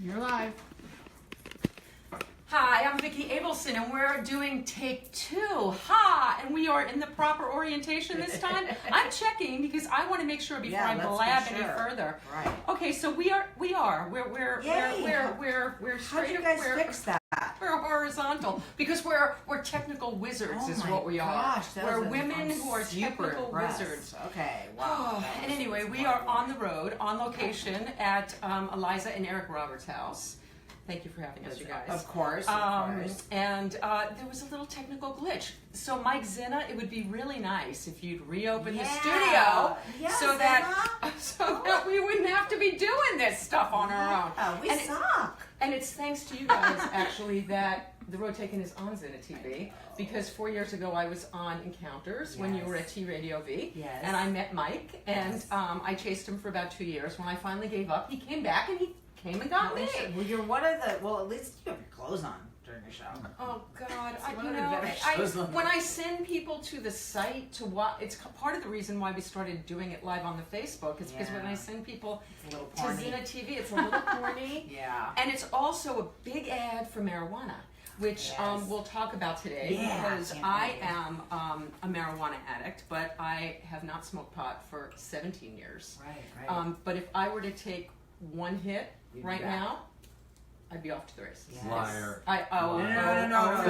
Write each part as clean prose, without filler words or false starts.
You're live. Hi, I'm Vicki Abelson, and we're doing take 2. Ha! And we are in the proper orientation this time. I'm checking because I want to make sure before I blab any further. Right. Okay, so we're How did you guys fix that? We're horizontal because we're technical wizards is what we are. We're women who are technical wizards. Okay, wow. And anyway, we are on the road, on location at Eliza and Eric Roberts' house. Thank you for having us, you guys. Of course. And there was a little technical glitch. So Mike Zinna, it would be really nice if you'd reopen the studio so that we wouldn't have to be doing this stuff on our own. We suck. And it's thanks to you guys, actually, that the Road Taken is on Zinna TV. Because 4 years ago, I was on Encounters when you were at T Radio V. Yes. And I met Mike, and I chased him for about 2 years. When I finally gave up, he came back, and he came and got me. Well, you're one of the. Well, at least you have your clothes on during the show. Oh God! When when I send people to the site to watch, it's part of the reason why we started doing it live on the Facebook. Is because when I send people to Zinna TV, it's a little corny. And it's also a big ad for marijuana, which we'll talk about today because I am a marijuana addict, but I have not smoked pot for 17 years. Right. But if I were to take one hit right now, I'd be off to the races. Liar. No.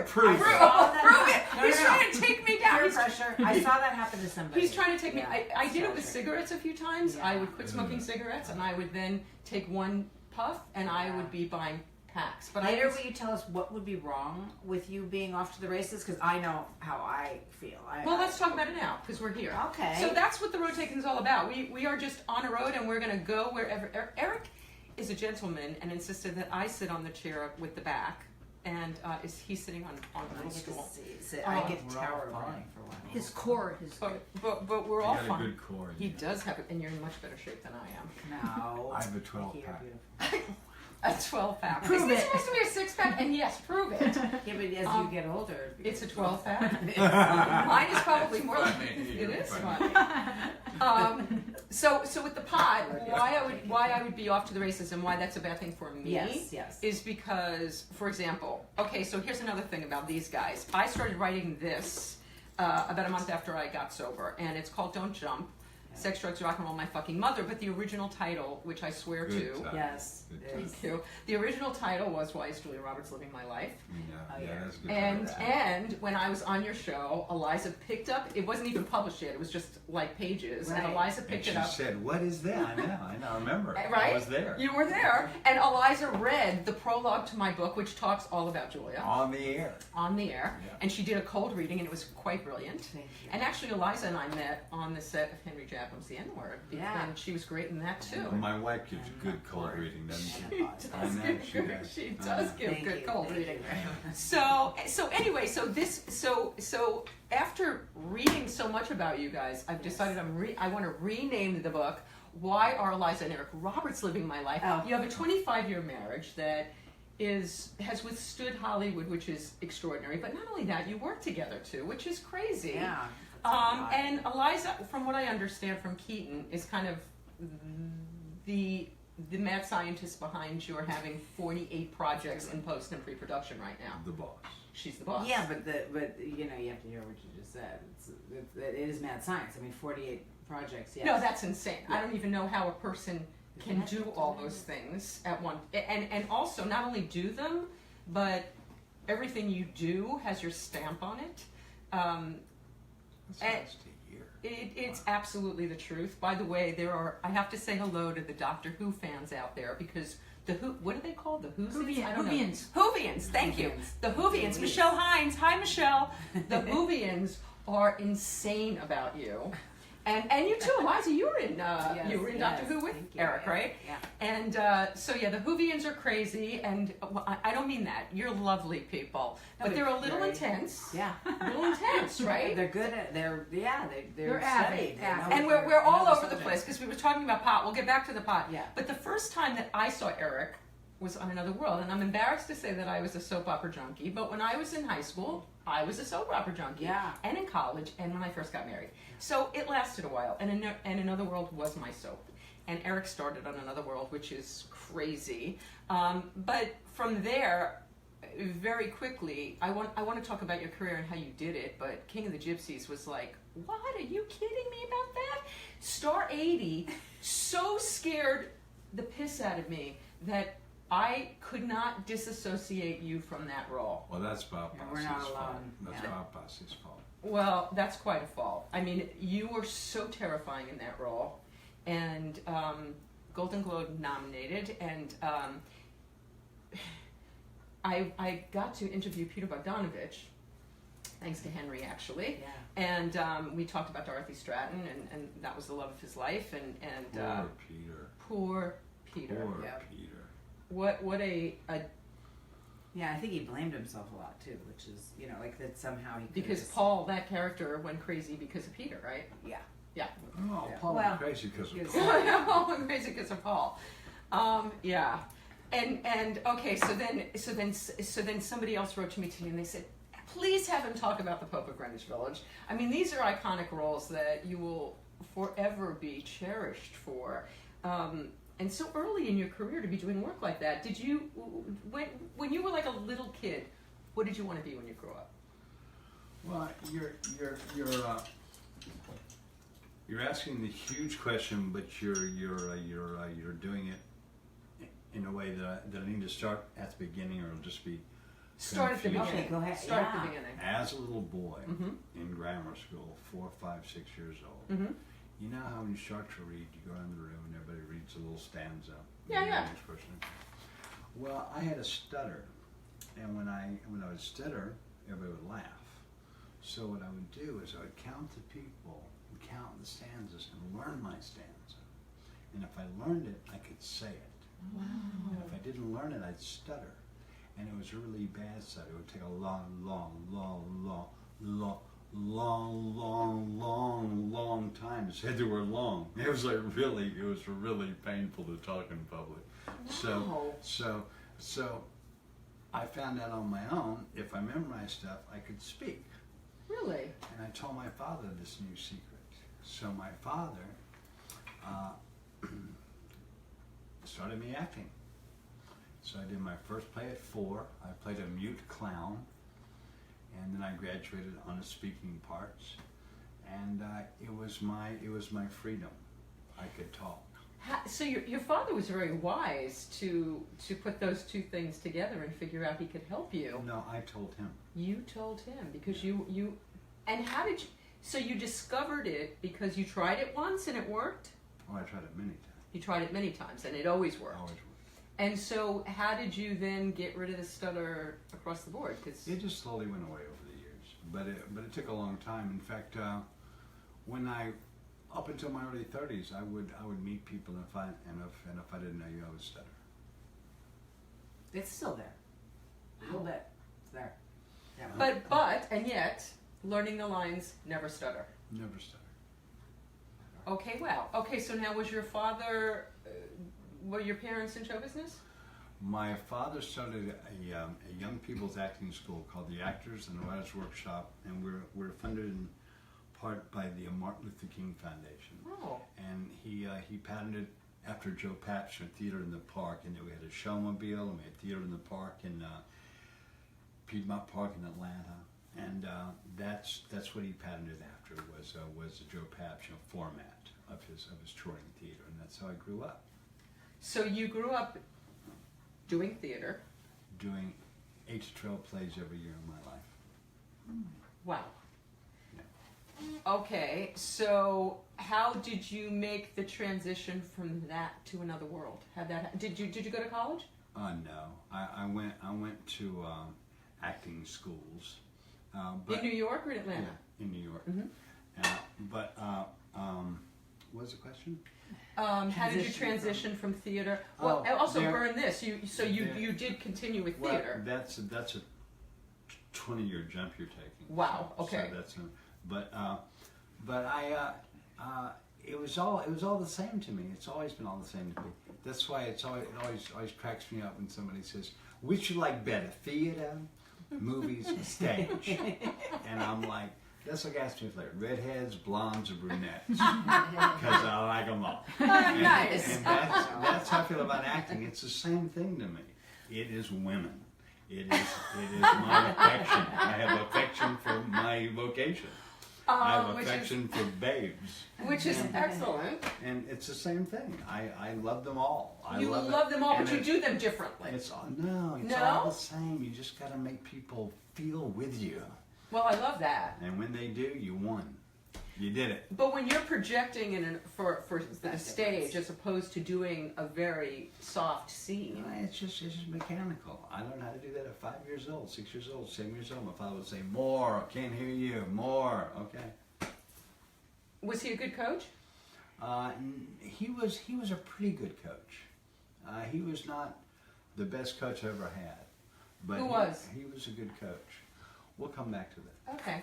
Prove it. He's trying to take me down. Peer pressure. I saw that happen to somebody. He's trying to take me. I did it with cigarettes a few times. I would quit smoking cigarettes, and I would then take one puff, and I would be buying packs. But later, will you tell us what would be wrong with you being off to the races? Because I know how I feel. Well, let's talk about it now, because we're here. Okay. So that's what the Road Taken is all about. We are just on a road, and we're going to go wherever. Eric is a gentleman and insisted that I sit on the chair with the back, and he's sitting on a little stool. I get tower running for one. His core. But we're all fine. A good core. He does have it, and you're in much better shape than I am. No. I have a 12-pack. A 12-pack. Is this supposed to be a 6-pack? And yes, prove it. Yeah, but as you get older, it's a 12-pack. Mine is probably more like it is funny. So with the pot, why I would be off to the races and why that's a bad thing for me is because, for example, okay, so here's another thing about these guys. I started writing this about a month after I got sober, and it's called Don't Jump. Sex, Drugs, Rock and Roll, My Fucking Mother, but the original title, which I swear to, thank you. The original title was Why is Julia Roberts Living My Life? That's good. And when I was on your show, Eliza picked up. It wasn't even published yet. It was just like pages, and Eliza picked it up. She said, "What is that?" I know. I remember. Right? I was there. You were there, and Eliza read the prologue to my book, which talks all about Julia on the air. And she did a cold reading, and it was quite brilliant. Thank you. And actually, Eliza and I met on the set of Henry Jabham's The N-Word, and she was great in that too. Well, my wife gives good cold reading, doesn't she? She does give good cold reading. So after reading so much about you guys, I've decided I want to rename the book. Why are Eliza and Eric Roberts living my life? You have a 25-year marriage that has withstood Hollywood, which is extraordinary. But not only that, you work together too, which is crazy. Yeah. And Eliza, from what I understand from Keaton, is kind of the mad scientist behind your having 48 projects in post and pre-production right now. The boss. She's the boss. Yeah, but you know, you have to hear what you just said. It is mad science. I mean, 48 projects. Yes. No, that's insane. I don't even know how a person can do all those things at one. And also not only do them, but everything you do has your stamp on it. It's absolutely the truth. By the way, I have to say hello to the Doctor Who fans out there because what are they called? The Whovians. Whovians, thank you. The Whovians. Michelle Hines. Hi, Michelle. The Whovians are insane about you. And you too, Eliza. You were in Doctor Who with Eric, right? Yeah. And the Whovians are crazy, and I don't mean that. You're lovely people, but they're a little intense. Yeah. A little intense, right? They're good at. They're avid. And we're all over the place because we were talking about pot. We'll get back to the pot. Yeah. But the first time that I saw Eric was on Another World, and I'm embarrassed to say that I was a soap opera junkie. But when I was in high school, I was a soap opera junkie. Yeah. And in college, and when I first got married. So it lasted a while, and Another World was my soap. and Eric started on another world, which is crazy. But from there, very quickly, I want to talk about your career and how you did it, but King of the Gypsies was like, what, are you kidding me about that? Star 80 so scared the piss out of me that I could not disassociate you from that role. Well, that's Bob Yeah, Fosse's we're not fault. alone. That's Yeah. Bob Fosse's fault. Well, that's quite a fault. I mean, you were so terrifying in that role, and Golden Globe nominated, and I got to interview Peter Bogdanovich, thanks to Henry, actually. Yeah. And we talked about Dorothy Stratton, and that was the love of his life. And Poor Peter. poor Peter. Poor Yep. Peter. What a Yeah, I think he blamed himself a lot too, which is, you know, like that somehow he could because have- Paul, that character, went crazy because of Peter, right? Yeah. Yeah. Oh, Yeah. Paul Well, went crazy because of he was- Paul. Paul went crazy because of Paul. Yeah. And okay, so then somebody else wrote to me today, and they said, please have him talk about the Pope of Greenwich Village. I mean, these are iconic roles that you will forever be cherished for. And so early in your career to be doing work like that, did you, when you were like a little kid, what did you want to be when you grew up? Well, you're asking the huge question, but you're doing it in a way that I need to start at the beginning, or it'll just be Start at the confusing. beginning. Okay, go ahead. Start at Yeah. the beginning. As a little boy Mhm. in grammar school, 4, 5, 6 years old, Mm-hmm. you know how when you start to read, you go in the room and everybody reads a little stanza. Yeah, You know yeah. the expression. Well, I had a stutter, and when I would stutter, everybody would laugh. So what I would do is I would count the people, and count the stanzas, and learn my stanza. And if I learned it, I could say it. Wow. And if I didn't learn it, I'd stutter. And it was a really bad stutter. It would take a long time to say the word long. It was really painful to talk in public. Wow. So I found out on my own, if I memorized stuff, I could speak. Really? And I told my father this new secret. So my father started me acting. So I did my first play at 4. I played a mute clown, and then I graduated on the speaking parts. And it was my freedom. I could talk. So your father was very wise to put those two things together and figure out he could help you. No, I told him. You told him because you and how did you? So you discovered it because you tried it once and it worked. Oh, I tried it many times. You tried it many times and it always worked. Always worked. And so how did you then get rid of the stutter across the board? Because It just slowly went away over the years, but it took a long time. In fact, up until my early 30s, I would meet people, and if I didn't know you, I would stutter. It's still there. A little bit. It's there. Yeah. but and yet learning the lines, never stutter. Never stutter. Okay, wow. Okay, so now was your father? Were your parents in show business? My father started a young people's acting school called the Actors and Writers Workshop, and we're funded in part by the Martin Luther King Foundation. Oh. And he patented after Joe Patch a theater in the park, and we had a showmobile, and we had theater in the park in Piedmont Park in Atlanta, and that's what he patented after was the Joe Patch format of his touring theater, and that's how I grew up. So you grew up doing theater. Doing 8 to 12 plays every year of my life. Wow. Okay, so how did you make the transition from that to another world? Did you go to college? No, I went to acting schools. But, In New York or in Atlanta? Yeah, in New York. Mm-hmm. What was the question? How did you transition from theater? Well, also burn this. You did continue with theater. Well, that's a 20-year jump you're taking. Wow. Okay. So that's it was all the same to me. It's always been all the same to me. That's why it always cracks me up when somebody says, "Which you like better, theater, movies, stage?" And I'm like, That's like asking me like redheads, blondes, or brunettes, because I like them all. Nice. And that's how I feel about acting. It's the same thing to me. It is women. It is my affection. I have affection for my vocation. I have affection for babes. Which is excellent. And it's the same thing. I love them all. You love them all, but you do them differently. It's all the same. You just got to make people feel with you. Well, I love that. And when they do, you won. You did it. But when you're projecting for the stage as opposed to doing a very soft scene. It's just mechanical. I learned how to do that at 5 years old, 6 years old, 7 years old. My father would say, more, can't hear you, more, okay. Was he a good coach? He was a pretty good coach. He was not the best coach I ever had. But Who was? He was a good coach. We'll come back to that. Okay.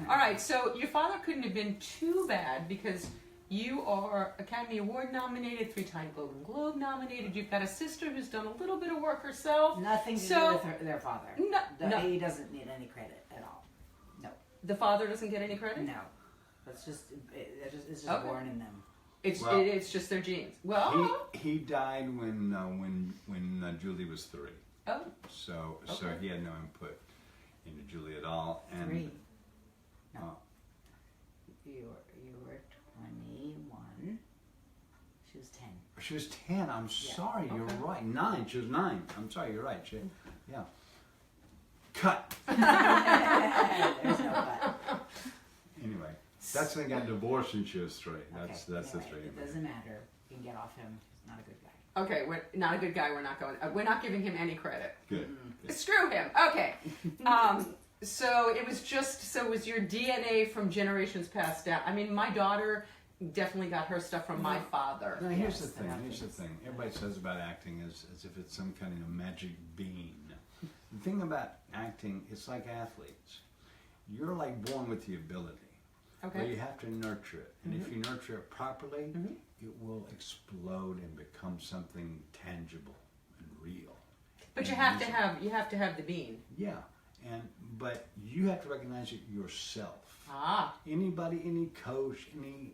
All right, so your father couldn't have been too bad because you are Academy Award nominated, 3-time Golden Globe nominated. You've got a sister who's done a little bit of work herself. Nothing to do with their father. No. He doesn't need any credit at all. No. The father doesn't get any credit? No. It's just Okay. born in them. It's just their genes. Well, he died when Julie was 3. Oh. So Okay. he had no input into Julie at all. And 3. No. You were 21. She was 10. She was 10. I'm sorry. You're Okay. right. 9. She was 9. I'm sorry. You're right. Yeah. Cut. There's no cut. Anyway, that's when they got divorced and she was 3. That's Okay, the anyway, 3. It doesn't matter. You can get off him. He's not a good guy. okay, we're not a good guy. We're not going. We're not giving him any credit. Good. Screw him. Okay. So it was your DNA from generations passed down. I mean, my daughter definitely got her stuff from my father. Now, here's the Yes, thing. that Here's the happens. thing. Everybody says about acting as if it's some kind of magic bean. The thing about acting, it's like athletes. You're like born with the ability. Okay. But you have to nurture it. And if you nurture it properly, it will explode and become something tangible and real. But you And have to usable. have the bean. Yeah. But you have to recognize it yourself. Ah. Anybody, any coach, any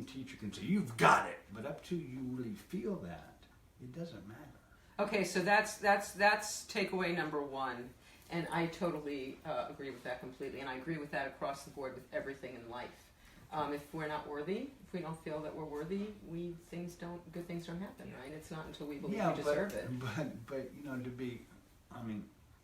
teacher can say, you've got it. But up to you really feel that, it doesn't matter. Okay, so that's takeaway number 1, and I totally agree with that completely, and I agree with that across the board with everything in life. If we're not worthy, if we don't feel that we're worthy, good things don't happen, right? It's not until we believe we deserve it. But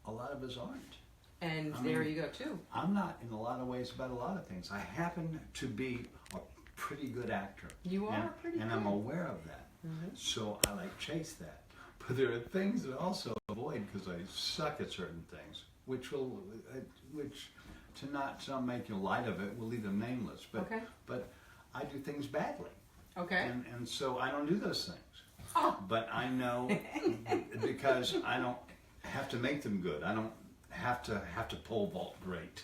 a lot of us aren't. And there you go too. I'm not in a lot of ways about a lot of things. I happen to be a pretty good actor. You are pretty and good. I'm aware of that. So I chase that. But there are things that I also avoid because I suck at certain things, which to not make you light of it will leave them nameless. But Okay. but I do things badly. Okay. And so I don't do those things. Oh. But I know because I don't have to make them good. I don't have to pole vault great.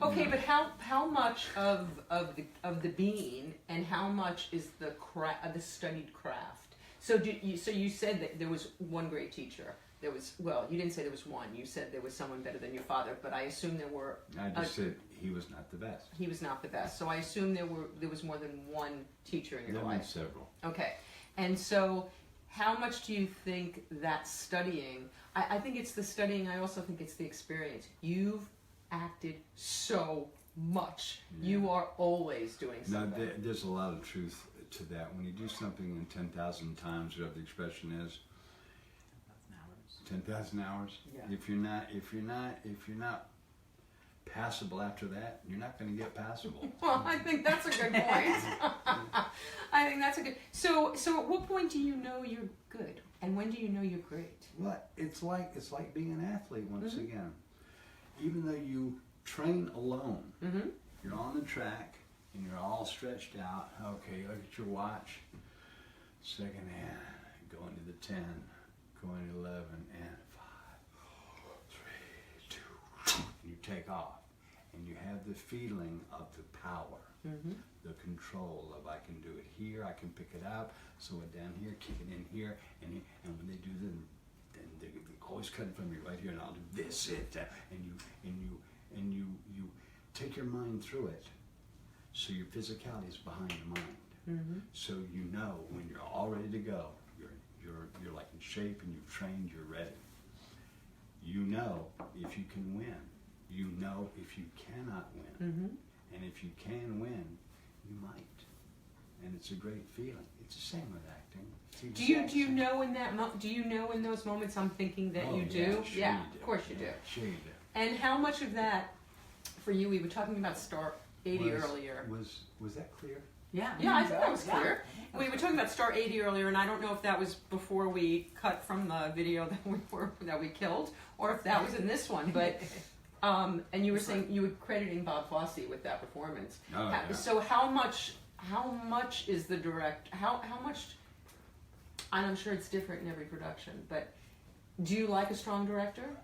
Okay, but how much of the being and how much is the studied craft? So you said that there was one great teacher. You didn't say there was one. You said there was someone better than your father, but I assume there were. I just said he was not the best. He was not the best. So I assume there was more than one teacher in your There were life. several. Okay, and so how much do you think that studying? I think it's the studying. I also think it's the experience. You've acted so much. Yeah. You are always doing Now, something. there's a lot of truth to that. When you do something in 10,000 times, whatever the expression is, 10,000 hours. Yeah. If you're not passable after that, you're not going to get passable. Well, I think that's a good point. I think that's a good. So at what point do you know you're good, and when do you know you're great? Well, it's like being an athlete once again. Even though you train alone, you're on the track and you're all stretched out. Okay, look at your watch. Second hand, going to the 10, going to 11, and 5, 4, 3, 2, and you take off. And you have the feeling of the power, the control of I can do it here, I can pick it up, slow it down here, kick it in here, and when they do then they're always cutting from me right here, and I'll do this, and you take your mind through it. So your physicality is behind the mind. Mm-hmm. So you know when you're all ready to go, you're like in shape and you've trained, you're ready. You know if you can win. You know if you cannot win. Mm-hmm. And if you can win, you might. And it's a great feeling. It's the same with acting. Do you know in that do you know in those moments I'm thinking that you do? Sure Yeah, you do. of course you do. Sure you do. And how much of that, for you, we were talking about Star 80 earlier. Was that clear? Yeah. Yeah, I think that was clear. We were talking about Star 80 earlier, and I don't know if that was before we cut from the video that we killed, or if that was in this one. But and you were saying you were crediting Bob Fosse with that performance. Oh, yeah. So how much is the how much? And I'm sure it's different in every production, but do you like a strong director?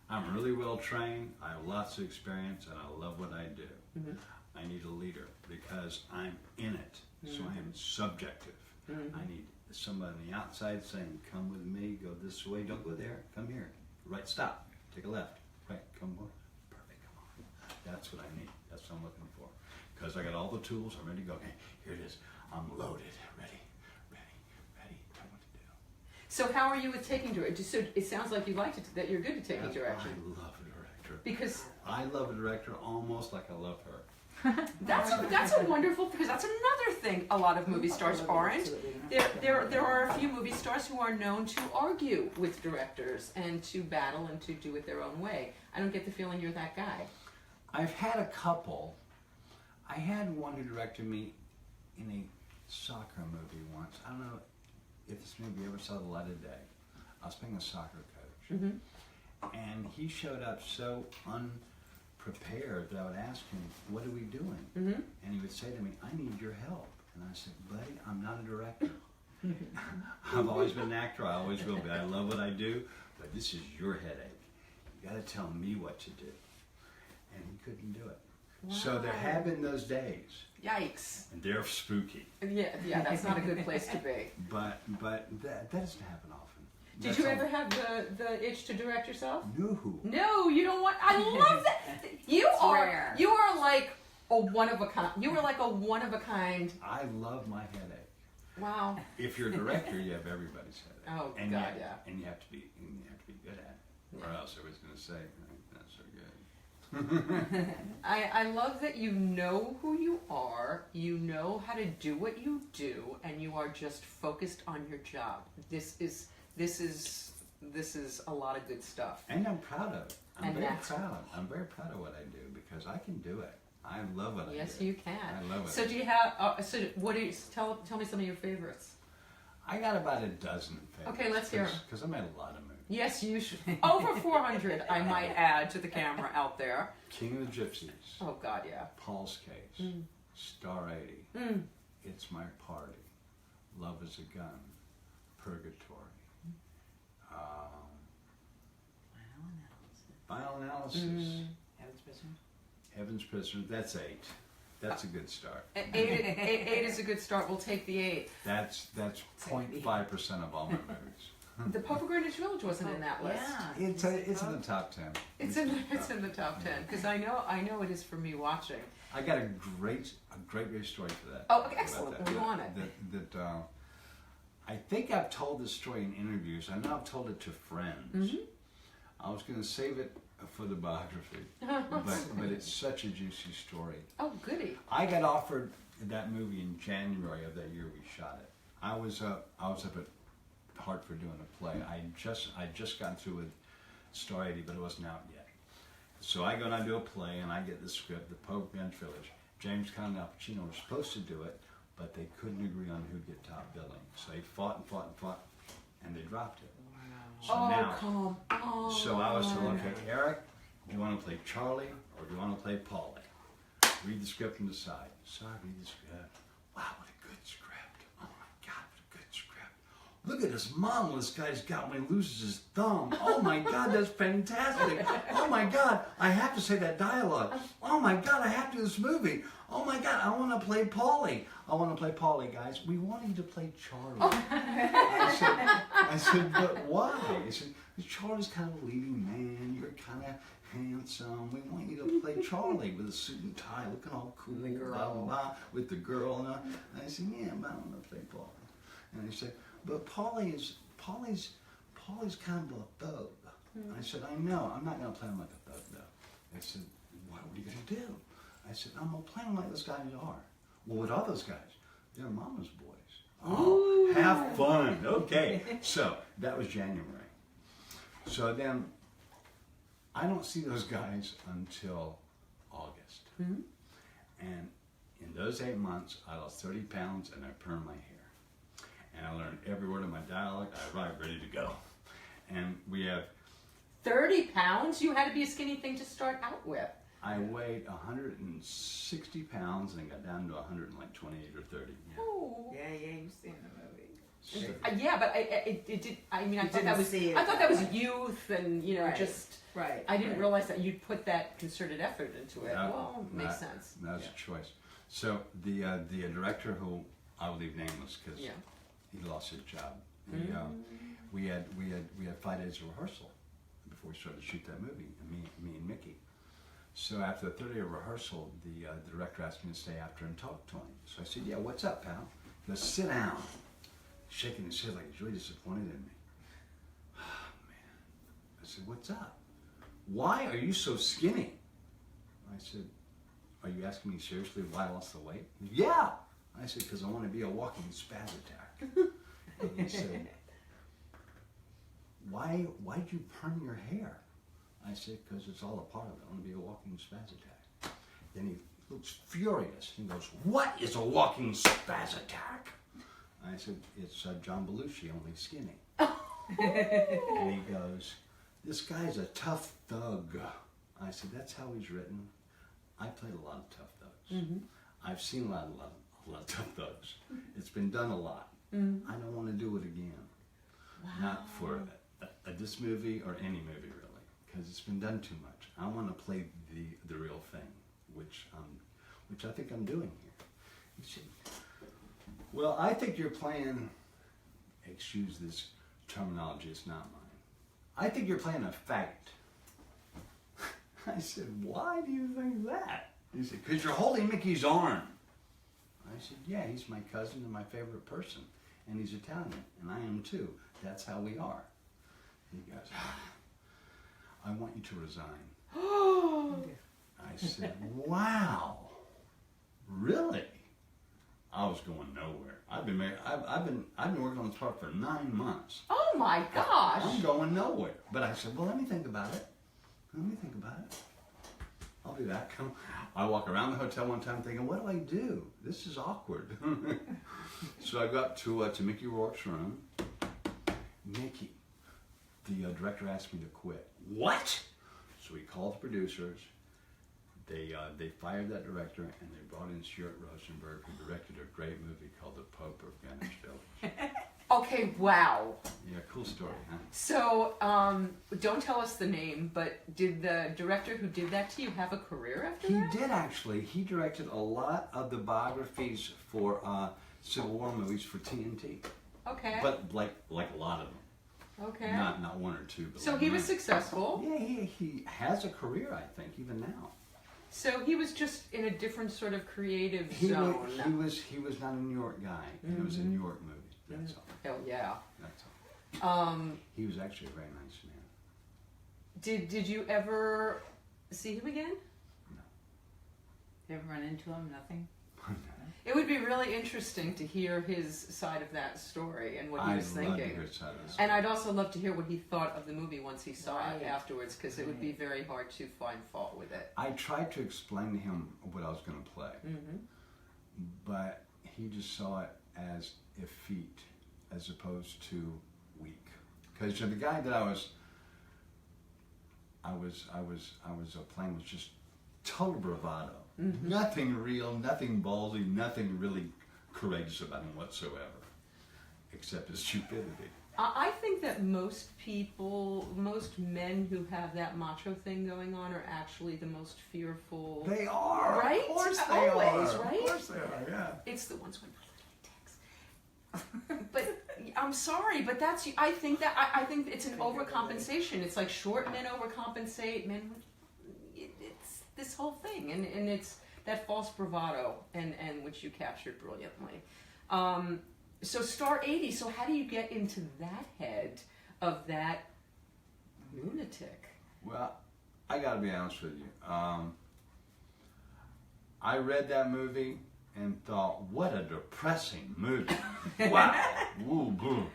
I'm really well trained. I have lots of experience, and I love what I do. Mm-hmm. I need a leader because I'm in it, so I am subjective. Mm-hmm. I need somebody on the outside saying, "Come with me. Go this way. Don't go there. Come here. Right. Stop. Take a left. Right. Come on. Perfect. Come on." That's what I need. That's what I'm looking for. Because I got all the tools. I'm ready to go. Okay, here it is. I'm loaded. Ready. Know what to do. So how are you with taking direction? So it sounds like you liked it, that you're good at taking direction. I love a director. Because I love a director almost like I love her. that's a wonderful, because that's another thing a lot of movie stars aren't. There are a few movie stars who are known to argue with directors and to battle and to do it their own way. I don't get the feeling you're that guy. I've had a couple. I had one who directed me in a soccer movie once. I don't know if this movie ever saw the light of day. I was playing a soccer coach. Mm-hmm. And he showed up so unprepared that I would ask him, "What are we doing?" Mm-hmm. And he would say to me, "I need your help." And I said, "Buddy, I'm not a director. I've always been an actor. I always will be. I love what I do, but this is your headache. You got to tell me what to do." And he couldn't do it. Wow. So there have been those days. Yikes. And they're spooky. Yeah, that's not a good place to be. But that doesn't happen often. Did you ever have the itch to direct yourself? No. No, you don't want. I love that. You are like a one of a kind. You were like a one of a kind. I love my headache. Wow. If you're a director, you have everybody's headache. Oh, and God, yeah. And you have to be good at it, or else everybody's going to say, "That's so good." I love that you know who you are, you know how to do what you do, and you are just focused on your job. This is a lot of good stuff. And I'm proud of it. I'm very proud of what I do because I can do it. I love what I do. Yes, you can. I love it. So do you have? Tell me some of your favorites. I got about a dozen favorites. Okay, let's hear 'em. Because I made a lot of movies. Yes, you should. Over 400, I might add to the camera out there. King of the Gypsies. Oh God, yeah. Paul's Case. Star 80. It's My Party. Love is a Gun. Purgatory. Final Analysis. Heaven's Prisoner. Heaven's Prisoner. That's 8. That's a good start. 8 is a good start. We'll take the 8. That's 0.5% of all my movies. The Pope of Greenwich Village wasn't in that list. Yeah. It's in the top 10. It's in the top 10 because I know it is for me watching. I got a great story for that. Oh, excellent. We want it. I think I've told this story in interviews. I know I've told it to friends. Mm-hmm. I was going to save it for the biography, but it's such a juicy story. Oh, goody. I got offered that movie in January of that year we shot it. I was up at Hartford doing a play. I just gotten through with Star 80, but it wasn't out yet. So I go and I do a play, and I get the script, The Pope of Greenwich Village. James Caan and Al Pacino were supposed to do it, but they couldn't agree on who'd get top billing. So they fought, and they dropped it. Wow. Come on. So I was told, okay, Eric, do you want to play Charlie or do you want to play Paulie? Read the script and decide. So I read the script. Wow, what a good script. Oh my God, what a good script. Look at this model this guy's got when he loses his thumb. Oh my God, that's fantastic. Oh my God, I have to say that dialogue. Oh my God, I have to do this movie. Oh my God, I want to play Paulie. I want to play Paulie, guys. We want you to play Charlie. I I said, but why? He said, Charlie's kind of a leading man. You're kind of handsome. We want you to play Charlie with a suit and tie, looking all cool, The girl. blah, blah, blah, with the girl. And I said, yeah, but I don't want to play Paulie. And he said, but Paulie's kind of a thug. I said, I know. I'm not going to play him like a thug, though. I said, what are you going to do? I said, I'm going to play him like those guys are. Well, what are those guys? They're mama's boys. Oh, have fun. Okay. So that was January. So then I don't see those guys until August. And in those 8 months, I lost 30 pounds and I permed my hair. And I learned every word of my dialect. I arrived ready to go. And we have 30 pounds? You had to be a skinny thing to start out with. I weighed 160 pounds and got down to 128 or 30. Yeah. Oh. Yeah, you've seen the movie. So, Yeah, but it did. I mean, I thought didn't that was. see it I thought that was that way. youth, and Right. just. Right. I didn't realize that you'd put that concerted effort into it. That- Well, makes sense. That was a choice. So the director, who I will leave nameless because Yeah. he lost his job. He, we had 5 days of rehearsal before we started to shoot that movie. Me and Mickey. So after the 30-day rehearsal, the director asked me to stay after and talk to him. So I said, yeah, what's up, pal? He goes, sit down. Shaking his head like he's really disappointed in me. Oh, man. I said, what's up? Why are you so skinny? I said, are you asking me seriously why I lost the weight? Yeah. I said, because I want to be a walking spaz attack. And he said, why'd you perm your hair? I said, because it's all a part of it. I want to be a walking spaz attack. Then he looks furious. He goes, what is a walking spaz attack? I said, it's John Belushi, only skinny. And he goes, this guy's a tough thug. I said, that's how he's written. I played a lot of tough thugs. I've seen a lot of tough thugs. It's been done a lot. I don't want to do it again. Wow. Not for this movie or any movie, really. Because it's been done too much. I want to play the real thing, which I think I'm doing here. You see, well, I think you're playing, excuse this terminology, it's not mine. I think you're playing a fight. I said, why do you think that? He said, because you're holding Mickey's arm. I said, yeah, he's my cousin and my favorite person. And he's Italian, and I am too. That's how we are. He goes, I want you to resign. I said, wow, really? I was going nowhere. I've been married. I've been working on this part for 9 months. Oh my gosh! I'm going nowhere. But I said, well, let me think about it. I'll be back. I walk around the hotel one time thinking, what do I do? This is awkward. So I go up to Mickey Rourke's room. Mickey, the director asked me to quit. What? So he called the producers. They fired that director and they brought in Stuart Rosenberg, who directed a great movie called The Pope of Greenwich Village. Okay, wow. Yeah, cool story, huh? So, don't tell us the name, but did the director who did that to you have a career after He that? did actually. He directed a lot of the biographies for Civil War movies for TNT. Okay. But like a lot of them. Okay. Not one or two. But So like he was many. successful. Yeah, he has a career, I think, even now. So he was just in a different sort of creative He zone. was not a New York guy. It was a New York movie. That's all. Oh yeah. That's all. Um, He was actually a very nice man. did you ever see him again? You ever run into him? Nothing? It would be really interesting to hear his side of that story and what he was I'd love to thinking. hear his side of this. And I'd also love to hear what he thought of the movie once he saw it Right. afterwards, because it would be very hard to find fault with it. I tried to explain to him what I was going to play, but he just saw it as effete as opposed to weak. Because the guy that I was playing was just total bravado. Nothing real, nothing ballsy, nothing really courageous about him whatsoever, except his stupidity. I think that most men who have that macho thing going on are actually the most fearful. They are, Right? Of course they Always, are. right? Of course they are. Yeah. It's the ones with little dicks. But I'm sorry, but I think it's an overcompensation. It's like short men overcompensate, men. It's this whole thing, and it's that false bravado, and which you captured brilliantly. So star 80. So how do you get into that head of that lunatic? Well, I got to be honest with you. I read that movie and thought, what a depressing movie. Wow. Ooh, boo.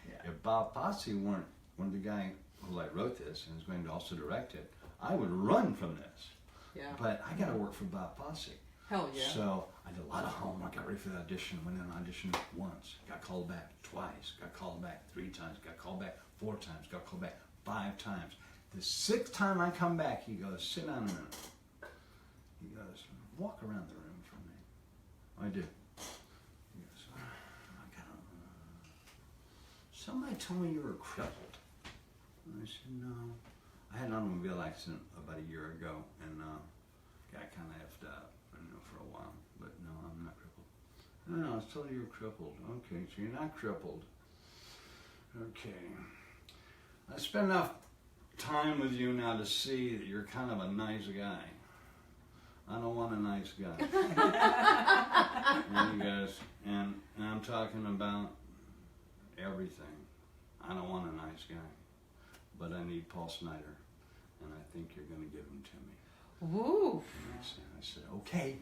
Yeah. If Bob Fosse weren't one of the guy who wrote this and is going to also direct it, I would run from this. Yeah. But I got to work for Bob Fosse. Hell yeah. So I did a lot of homework, got ready for the audition, went in and auditioned once, got called back twice, got called back 3 times, got called back 4 times, got called back 5 times. The 6th time I come back, he goes, sit down a minute. He goes, walk around the room for me. I do. He goes, somebody told me you were crippled. And I said, no. I had an automobile accident about a year ago, and got kind of effed up, for a while. But no, I'm not crippled. No, I was told you were crippled. Okay, so you're not crippled. Okay. I spent enough time with you now to see that you're kind of a nice guy. I don't want a nice guy. And he goes, and I'm talking about everything. I don't want a nice guy, but I need Paul Snyder, and I think you're going to give him to me. Woo! I said, okay.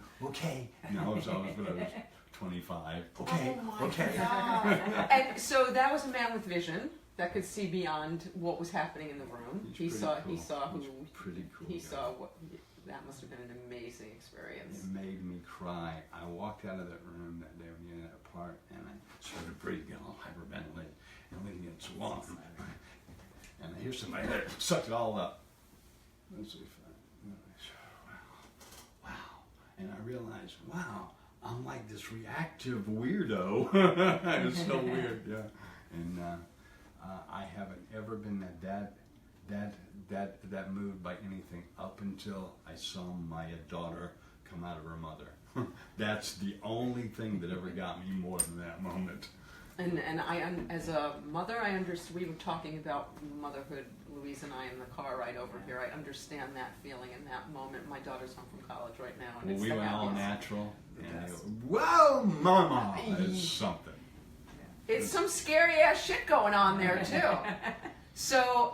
No, it was always when I was 25. Okay, okay. And so that was a man with vision that could see beyond what was happening in the room. He saw pretty cool. He saw what. That must have been an amazing experience. It made me cry. I walked out of that room that day when you had that part, and I started breathing, all hyperventilating, and everything gets warm. And I hear somebody there suck it all up. Let's see if wow. And I realized, wow, I'm like this reactive weirdo. It's so weird, yeah. And I haven't ever been that moved by anything up until I saw my daughter come out of her mother. That's the only thing that ever got me more than that moment. And I, as a mother, I understand. We were talking about motherhood, Louise and I, in the car ride over here. I understand that feeling in that moment. My daughter's home from college right now, and well, it's we went all happiest. Natural, and they go, "Whoa, mama!" It's something. It's some scary ass shit going on there too. So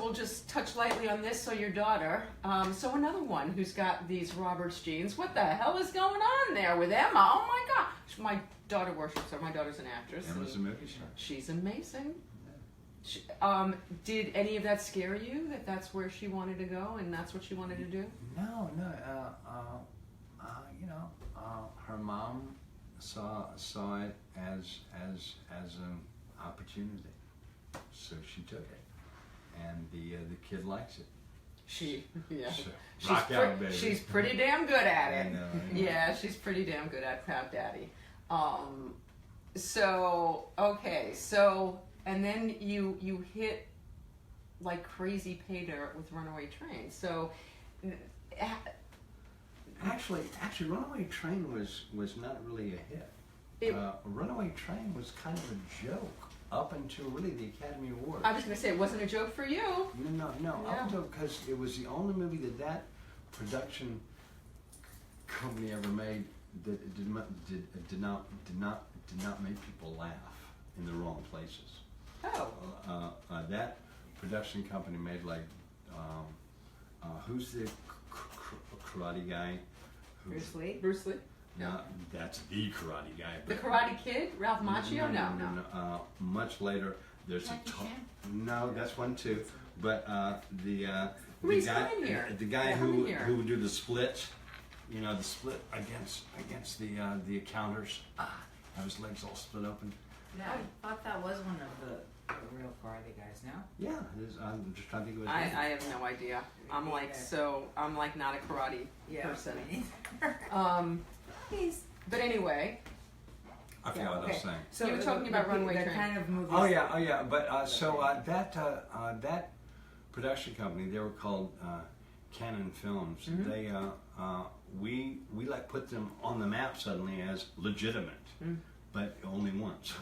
we'll just touch lightly on this. So your daughter, so another one who's got these Roberts genes. What the hell is going on there with Emma? Oh my gosh, my daughter worships her. My daughter's an actress. Emma's a movie star. She's amazing. Did any of that scare you? That's where she wanted to go, and that's what she wanted to do? No. Her mom saw it as an opportunity, so she took it, and the kid likes it. Rock out, baby. She's pretty damn good at it. I know. Yeah, she's pretty damn good at Proud Daddy. And then you hit like crazy pay dirt with Runaway Train. So actually, Runaway Train was not really a hit. Runaway Train was kind of a joke up until really the Academy Awards. I was going to say it wasn't a joke for you. No. Up until, because it was the only movie that production company ever made that did not make people laugh in the wrong places. Oh. That production company made like who's the karate guy? Bruce Lee. Bruce Lee. No, that's the karate guy. The Karate Kid, Ralph Macchio. No. Much later, there's no, that's one too. But the guy who would do the split, the split against the counters. Have his legs all split open. Yeah, I thought that was one of the real karate guys. No. Yeah, I'm just trying to think of it. I have no idea. I'm like not a karate person. But anyway. I forgot what I was saying. So you were talking about Runaway Train. Kind of movies. Oh yeah. But that production company, they were called Canon Films. Mm-hmm. They we like put them on the map suddenly as legitimate, but only once.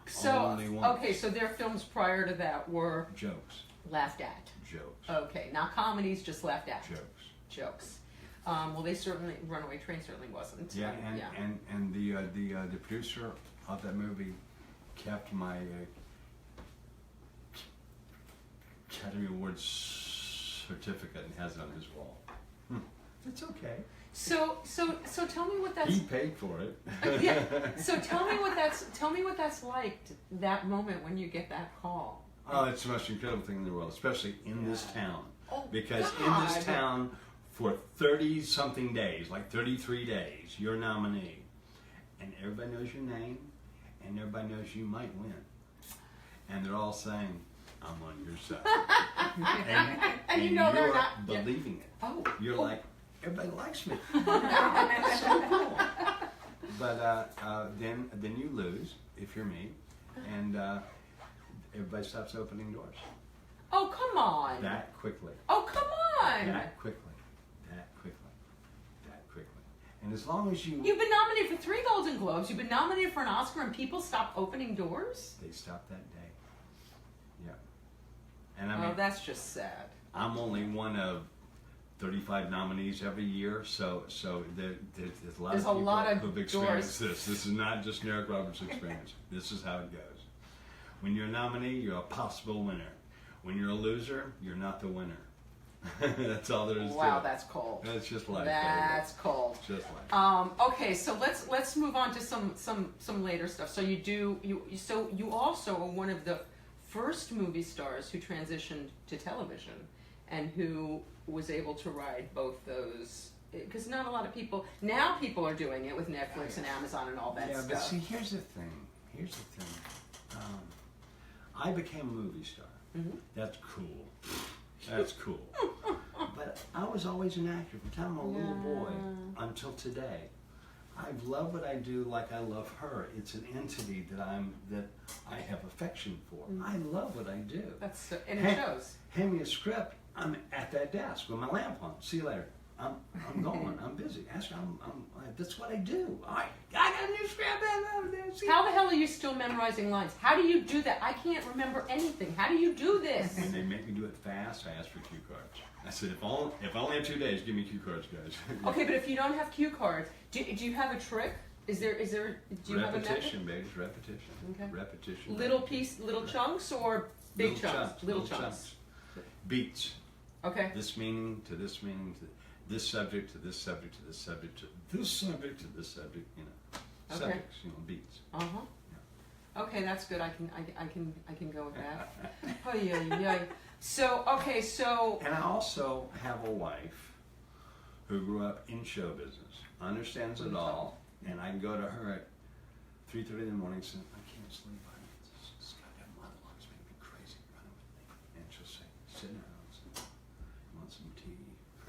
So, Only once. okay, so their films prior to that were Jokes. laughed at. Jokes. Okay, not comedies, just laughed at. Jokes. Jokes. Well, they certainly, Runaway Train certainly wasn't. Yeah, and the producer of that movie kept my Academy Awards certificate and has it on his wall. It's okay. So tell me what that's. He paid for it. Yeah. So tell me what that's like. That moment when you get that call. Oh, it's the most incredible thing in the world, especially in this town. Oh, Because in God. this town, for 30-something days, like 33 days, you're a nominee. And everybody knows your name, and everybody knows you might win. And they're all saying, I'm on your side. And you know they're you're not believing it. Oh. You're like, everybody likes me. So cool. But then you lose, if you're me, and everybody stops opening doors. Oh, come on. That quickly. Oh, come on. That quickly. And as long as You've been nominated for 3 Golden Globes. You've been nominated for an Oscar, and people stop opening doors? they stop that day. Yeah. And I mean, that's just sad. I'm only one of 35 nominees every year, so there's a lot There's of a people lot of who've experienced this. This is not just an Eric Roberts experience. This is how it goes. When you're a nominee, you're a possible winner. When you're a loser, you're not the winner. That's all there is to it. Wow, that's cold. That's just life. That's cold. Just life. Okay, so let's move on to some later stuff. So you also are one of the first movie stars who transitioned to television, and who was able to ride both those. Because not a lot of people are doing it with Netflix and Amazon and all that stuff. Yeah, but see, here's the thing. I became a movie star. Mm-hmm. That's cool. That's cool. But I was always an actor from the time I was a little boy until today. I've loved what I do like I love her. It's an entity that I have affection for. I love what I do. And it shows. Hand me a script. I'm at that desk with my lamp on. See you later. I'm going. I'm busy. That's what I do. I got a new script. How the hell are you still memorizing lines? How do you do that? I can't remember anything. How do you do this? When they make me do it fast, I ask for cue cards. I said, if I only have 2 days, give me cue cards, guys. Okay, but if you don't have cue cards, do you have a trick? Do you have a method? Repetition, baby. Repetition. Okay. Repetition. Little chunks or big chunks? Little chunks. Beats. Okay. This meaning to this meaning to this subject to this subject to this subject to this subject to this subject. Okay. Subjects. Beats. Uh huh. Yeah. Okay, that's good. I can go with that. Oy, oy, oy. So okay, so. And I also have a wife who grew up in show business, understands it all, and I can go to her at 3:30 in the morning and say, I can't sleep. This goddamn monologue's making me crazy. Running with me. And she'll say, sit down. You want some tea?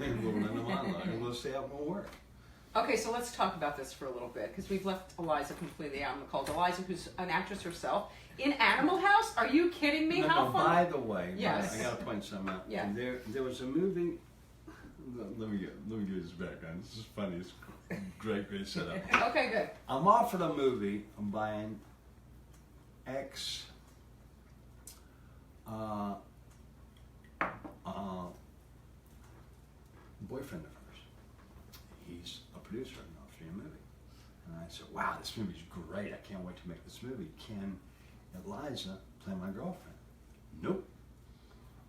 And we'll run the monologue, and we'll stay up and we'll work. Okay, so let's talk about this for a little bit, because we've left Eliza completely out in the cold. Eliza, who's an actress herself, in Animal House? Are you kidding me? How fun? By the way, yes. I got to point something out. Yeah. There was a movie. Let me give this background. This is funny. It's great setup. Okay, good. I'm offered a movie by an ex boyfriend of hers. He's a producer in an Austrian movie. And I said, wow, this movie's great. I can't wait to make this movie. Can Eliza play my girlfriend? Nope.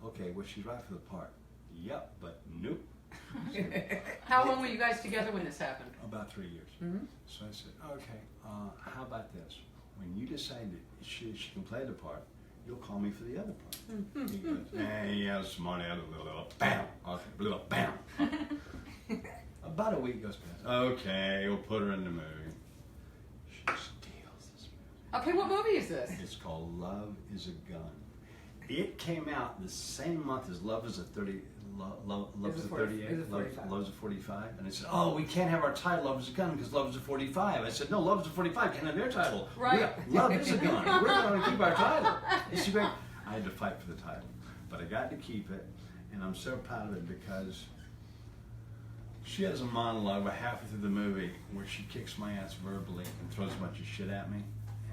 Okay, well, she's right for the part. Yep, but nope. How long were you guys together when this happened? About 3 years. Mm-hmm. So I said, okay, how about this? When you decide that she can play the part, you'll call me for the other part. Mm-hmm. He goes, he has some money, bam, okay, bam. About a week goes past. Okay, we'll put her in the movie. She steals this movie. Okay, what movie is this? It's called Love is a Gun. It came out the same month as Love is a 38, Love's a 45. And they said, oh, we can't have our title Love is a Gun because Love is a 45. I said, no, Love is a 45 can't have their title. Right. Love is a Gun. We're going to keep our title. It's great. I had to fight for the title. But I got to keep it, and I'm so proud of it because she has a monologue about halfway through the movie where she kicks my ass verbally and throws a bunch of shit at me.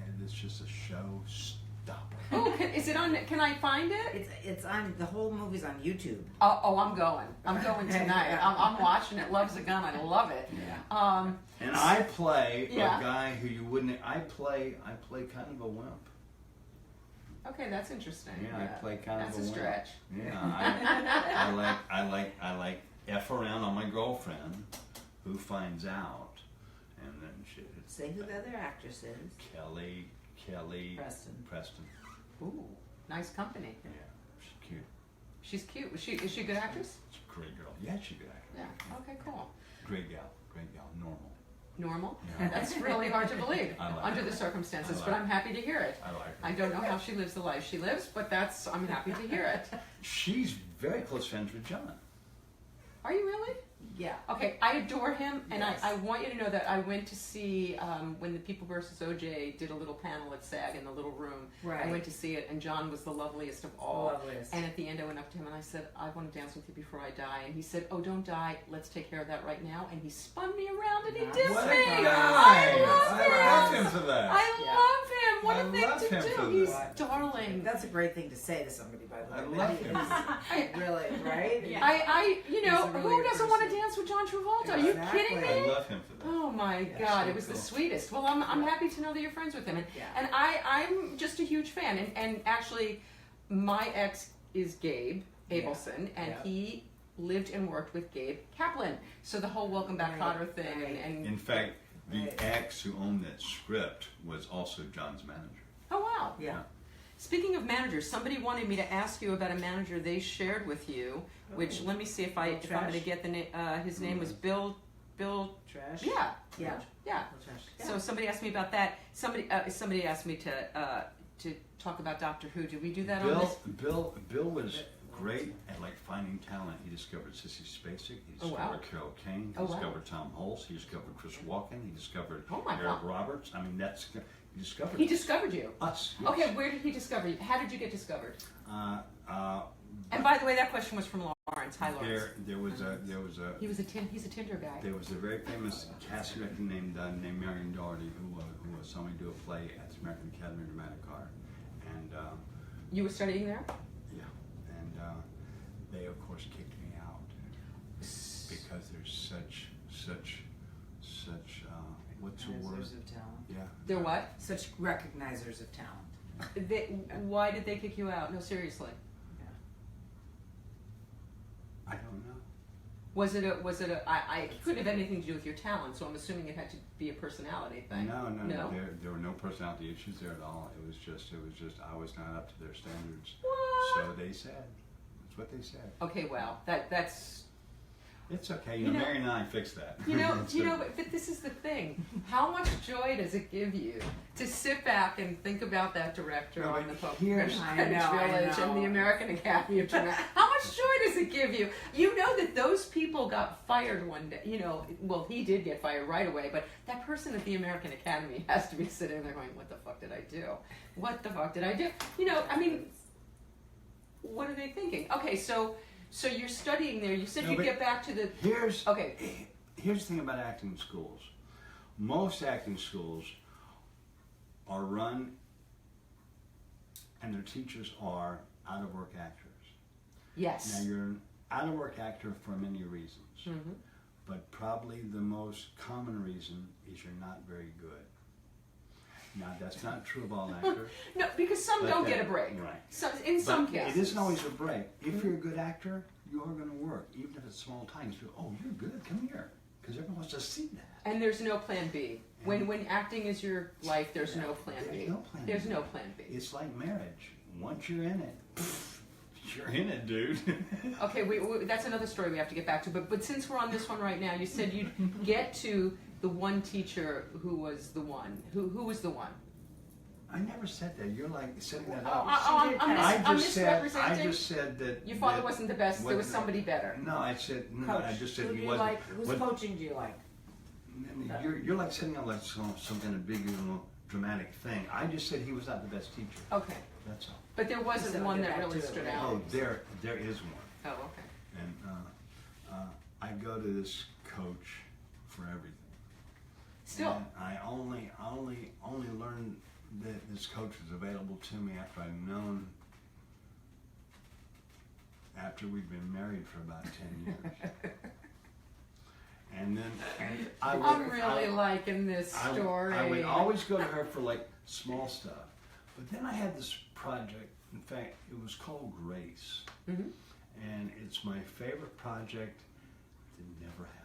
And it's just a showstopper. Oh, is it on? Can I find it? It's on, the whole movie's on YouTube. Oh, I'm going. I'm going tonight. I'm watching it. Loves a gun. I love it. Yeah. And I play Yeah. a guy who you wouldn't. I play kind of a wimp. Okay, that's interesting. Yeah, I play kind That's of a a wimp. stretch. Yeah, I like F around on my girlfriend, who finds out, and then she. Say who the other actress is. Kelly Preston. Ooh, nice company. Yeah, she's cute. She's cute. Is she a good actress? She's a great girl. Yeah, she's a good actress. Yeah. Okay, cool. Great gal. Normal. Normal? Yeah. That's really hard to believe I like under her. the circumstances, I like but I'm her. happy to hear it. I like her. I don't know how she lives the life she lives, but I'm happy to hear it. She's very close friends with John. Are you really? Yeah. Okay, I adore him, and Yes. I want you to know that I went to see when the People vs. OJ did a little panel at SAG in the little room. Right. I went to see it, and John was the loveliest of all. Loveliest. And at the end, I went up to him and I said, "I want to dance with you before I die." And he said, "Oh, don't die. Let's take care of that right now." And he spun me around and he That's dissed What me. a I guy! love I love him for that. I Yeah. love him. What I a thing love to him for do. He's that. darling. That's a great thing to say to somebody, by the way. I but love he him. is really, right? Yeah. You know, He's a really who good doesn't want to person. dance with John Travolta? Are you Exactly. kidding I me? love him for that. Oh my Yeah, God, so it was the cool. sweetest. Well, I'm happy to know that you're friends with him, and Yeah. and I'm just a huge fan. And actually, my ex is Gabe Abelson, and Yeah. he lived and worked with Gabe Kaplan. So the whole Welcome Back Right, Kotter thing, right. and In fact, the Right. ex who owned that script was also John's manager. oh wow. Yeah. Speaking of managers, somebody wanted me to ask you about a manager they shared with you, which let me see if I'm Trash? going to get the name. His name was Bill. Trash? Yeah. Yeah. Yeah. Trash. So somebody asked me about that. Somebody asked me to talk about Doctor Who. Did we do that on this? Bill was great at like finding talent. He discovered Sissy Spacek. He Oh, discovered wow. Carol Kane. He Oh, wow. discovered Tom Hulce. He discovered Chris Walken. He discovered Oh, my Eric God. Roberts. I mean, he discovered He us. discovered you. Us. Yes. Okay, where did he discover you? How did you get discovered? Uh, And by the way, that question was from Lawrence. Hi, Lawrence. there was a He's a Tinder guy. There was a very famous casting director named Marion Doherty who was somebody to do a play at the American Academy of Dramatic Art, and You were studying there? yeah, and they of course kicked me out because there's such what's the word? Recognizers of talent. They're Yeah. what? Such recognizers of talent. Why did they kick you out? No, seriously. I don't know. Was it it couldn't have anything to do with your talent, so I'm assuming it had to be a personality thing. No. There were no personality issues there at all. It was just I was not up to their standards. What? So they said. That's what they said. Okay, well, that's It's okay. You You know, know- Mary and I fixed that. but this is the thing. How much joy does it give you to sit back and think about that director No, on but the Pope of here's- Greenwich I know. Village and the American Academy of Drama? How much joy does it give you? You know that those people got fired one day. You know, well, he did get fired right away, but that person at the American Academy has to be sitting there going, "What the fuck did I do? What the fuck did I do?" You know, I mean, what are they thinking? Okay, so you're studying there. You said No, you'd but get back to the. Here's Okay. Here's the thing about acting schools. Most acting schools are run, and their teachers are out of work actors. Yes. Now you're an out of work actor for many reasons, Mhm. but probably the most common reason is you're not very good. Now that's not true of all actors. No, because some But don't that- get a break. right. So, in some But cases. it isn't always a break. If you're a good actor, you are going to work, even if it's small time. You go, "Oh, you're good. Come here," because everyone wants to see that. And there's no plan B. When acting is your life, there's no plan B. There's no plan There's B. no plan B. It's like marriage. Once you're in it, you're in it, dude. Okay, that's another story we have to get back to. But since we're on this one right now, you said you'd get to the one teacher who was the one. Who was the one? I never said that. You're like setting that Oh, up. I'm I misrepresenting. just said that. Your father that wasn't the best. There was somebody better. No, I said no. Coach. I just said Who he do you wasn't. like? Whose what- coaching do you like? You're like setting up like some kind of big, dramatic thing. I just said he was not the best teacher. Okay, That's all. but there wasn't So one get that back really to it, stood right? out. Oh, there is one. Oh, okay. And I go to this coach for everything. Still. And I only learn this coach was available to me after I'd known, after we'd been married for about 10 years. And then I'm really liking this story. I would always go to her for like small stuff. But then I had this project, in fact, it was called Grace. Mm-hmm. And it's my favorite project that never happened.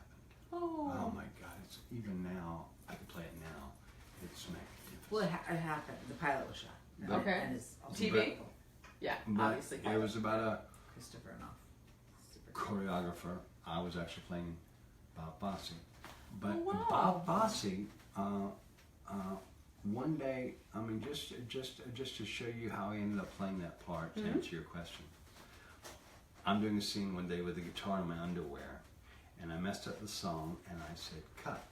Oh my God, it's even now, I can play it now. It's magnificent. Well, it happened. The pilot was shot. Okay. And it's also TV? wonderful. Yeah. But Obviously, it was about a Christopher Noff. Super choreographer. I was actually playing Bob Fosse. But Oh, wow. Bob Fosse, one day, I mean, just to show you how I ended up playing that part, to answer your question. I'm doing a scene one day with a guitar in my underwear, and I messed up the song, and I said, cut.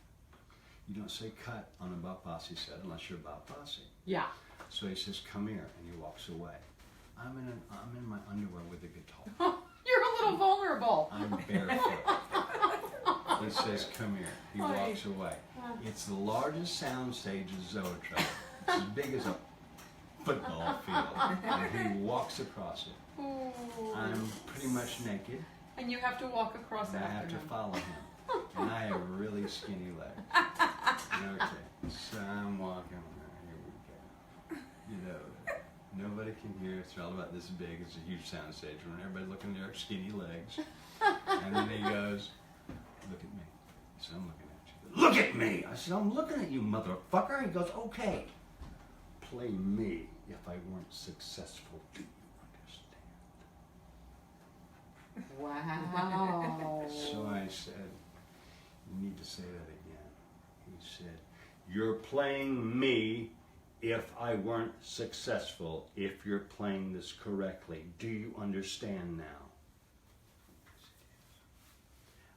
You don't say cut on a Bob Fosse set unless you're Bob Fosse. Yeah. So he says, come here, and he walks away. I'm in my underwear with a guitar. You're a little vulnerable. I'm barefoot. He says, come here. He walks away. It's the largest soundstage in Zoetrope. It's as big as a football field. And he walks across it. Ooh. I'm pretty much naked. And you have to walk across And I after have to him. follow him. And I have really skinny legs. Okay. So I'm walking. Here we go. You know, nobody can hear. It's all about this big. It's a huge soundstage. When everybody's looking at their skinny legs. And then he goes, look at me. He said, I'm looking at you. Look at me! I said, I'm looking at you, motherfucker. He goes, okay. Play me if I weren't successful. Do you understand? Wow. So I said, you need to say that again. He said, you're playing me if I weren't successful, if you're playing this correctly. Do you understand now?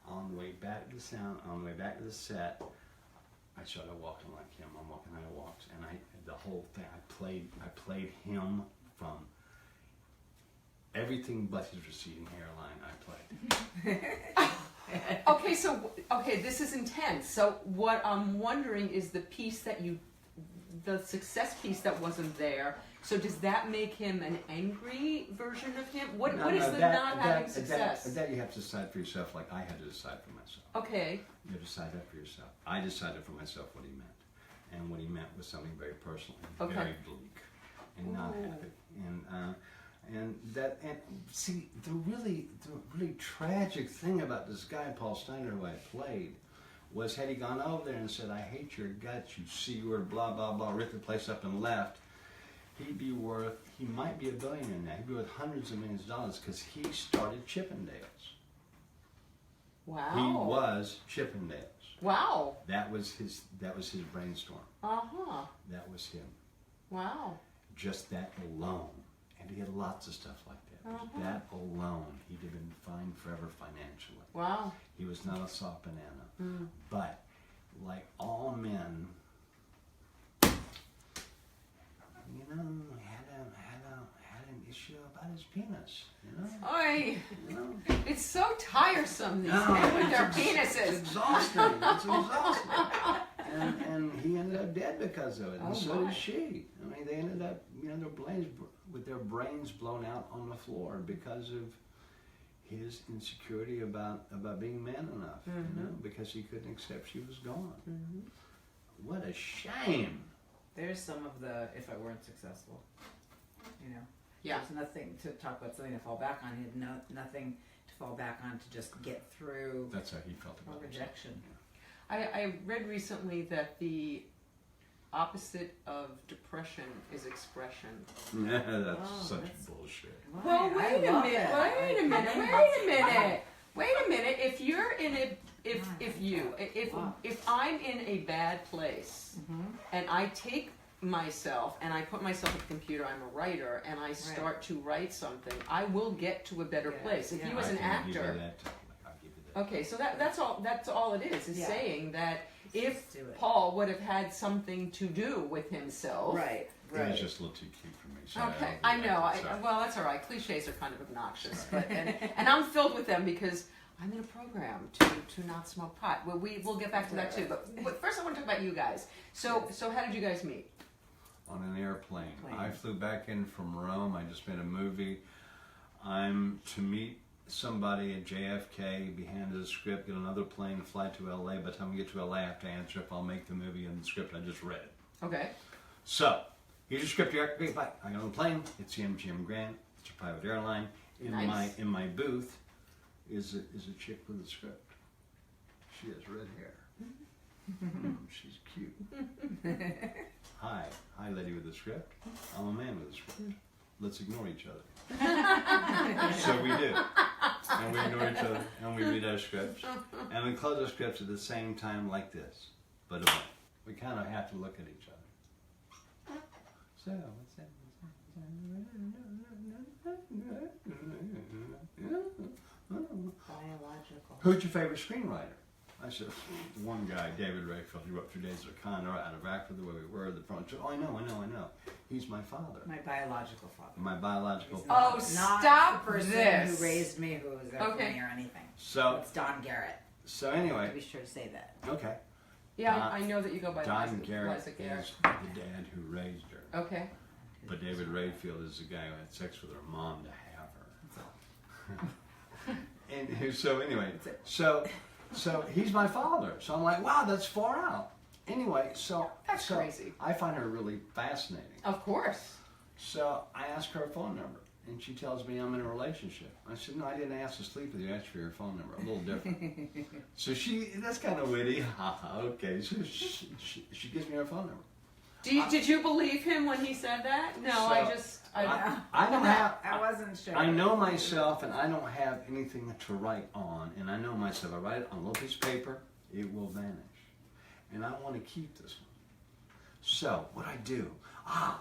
On the way back to the set, I started walking like him. I'm walking how he walks, and the whole thing, I played him from everything but his receding hairline. I played. Okay, this is intense. So what I'm wondering is the success piece that wasn't there. So does that make him an angry version of him? What is the not having success? That you have to decide for yourself, like I had to decide for myself. Okay. You have to decide that for yourself. I decided for myself what he meant. And what he meant was something very personal and very bleak and not happy. And see, the really tragic thing about this guy, Paul Steiner, who I played, was had he gone over there and said, I hate your guts, you C-word, blah, blah, blah, ripped the place up and left, he might be a billionaire now. He'd be worth hundreds of millions of dollars because he started Chippendales. Wow. He was Chippendales. Wow. That was his brainstorm. Uh-huh. That was him. Wow. Just that alone. And he had lots of stuff like that. Uh-huh. That alone, he'd have been fine forever financially. Wow. He was not a soft banana. But, like all men, you know, had an issue about his penis, you know? Oy. You know? It's so tiresome, these men with their It's penises. exhausting. It's exhausting. And he ended up dead because of it, and so my. did she. I mean, they ended up, you know, with their brains blown out on the floor because of his insecurity about being man enough, you know, because he couldn't accept she was gone. What a shame. There's some of the if I weren't successful, you know. Yeah. There's nothing to talk about, something to fall back on. He had nothing to fall back on to just get through That's how he felt about it. rejection. I read recently that the opposite of depression is expression. Yeah, that's Oh, such that's- bullshit. Well, I wait a love minute. that. Wait a minute. Wait a minute. If you're in a if I'm in a bad place and I take myself and I put myself at the computer, I'm a writer, and I start to write something, I will get to a better place. If you as an I can give you actor. that, I'll give you that. Okay, so that's all it is Yeah. saying that if do it. Paul would have had something to do with himself. Right. It was just a little too cute for me. So Okay, I'll I do know. that. Sorry. Well, that's all right. Cliches are kind of obnoxious, but and I'm filled with them because I'm in a program to not smoke pot. Well, we'll get back to that too. But first, I want to talk about you guys. So how did you guys meet? on an airplane. Plane. I flew back in from Rome. I just made a movie. I'm to meet somebody at JFK, be handed a script, get another plane, fly to LA. By the time we get to LA, I have to answer if I'll make the movie in the script I just read. Okay. So, here's your script. Great, bye. I got on the plane. It's the MGM Grand. It's a private airline. Nice. In my booth is a chick with a script. She has red hair. She's cute. Hi, lady with a script. I'm a man with a script. Let's ignore each other. So we do. And we ignore each other, and we read our scripts. And we close our scripts at the same time like this. But we kind of have to look at each other. So, what's that? Biological. Who's your favorite screenwriter? I said, one guy, David Rayfield, he wrote 2 Days of Con, Out of Actor, The Way We Were, The Front. Oh, I know. He's my father. My biological father. My biological He's father. not stop the person this. who raised me, who was there for Okay. me or anything. So, It's Don Garrett. so To anyway, be sure to say that. okay. Yeah, I know that you go by Don Liza Garrett Garrett. is the dad who raised her. Okay. But David Rayfield is the guy who had sex with her mom to have her. And so anyway, so he's my father. So I'm like, wow, that's far out. Anyway, That's crazy. I find her really fascinating. Of course. So I ask her a phone number, and she tells me I'm in a relationship. I said, no, I didn't ask to sleep with you. I asked for your phone number. A little different. So that's kind of witty. Okay, so she gives me her phone number. Did you believe him when he said that? No, I don't have. I wasn't sure. I know myself, and I don't have anything to write on. And I know myself. I write it on a little piece of paper, it will vanish. And I want to keep this one. So what I do? I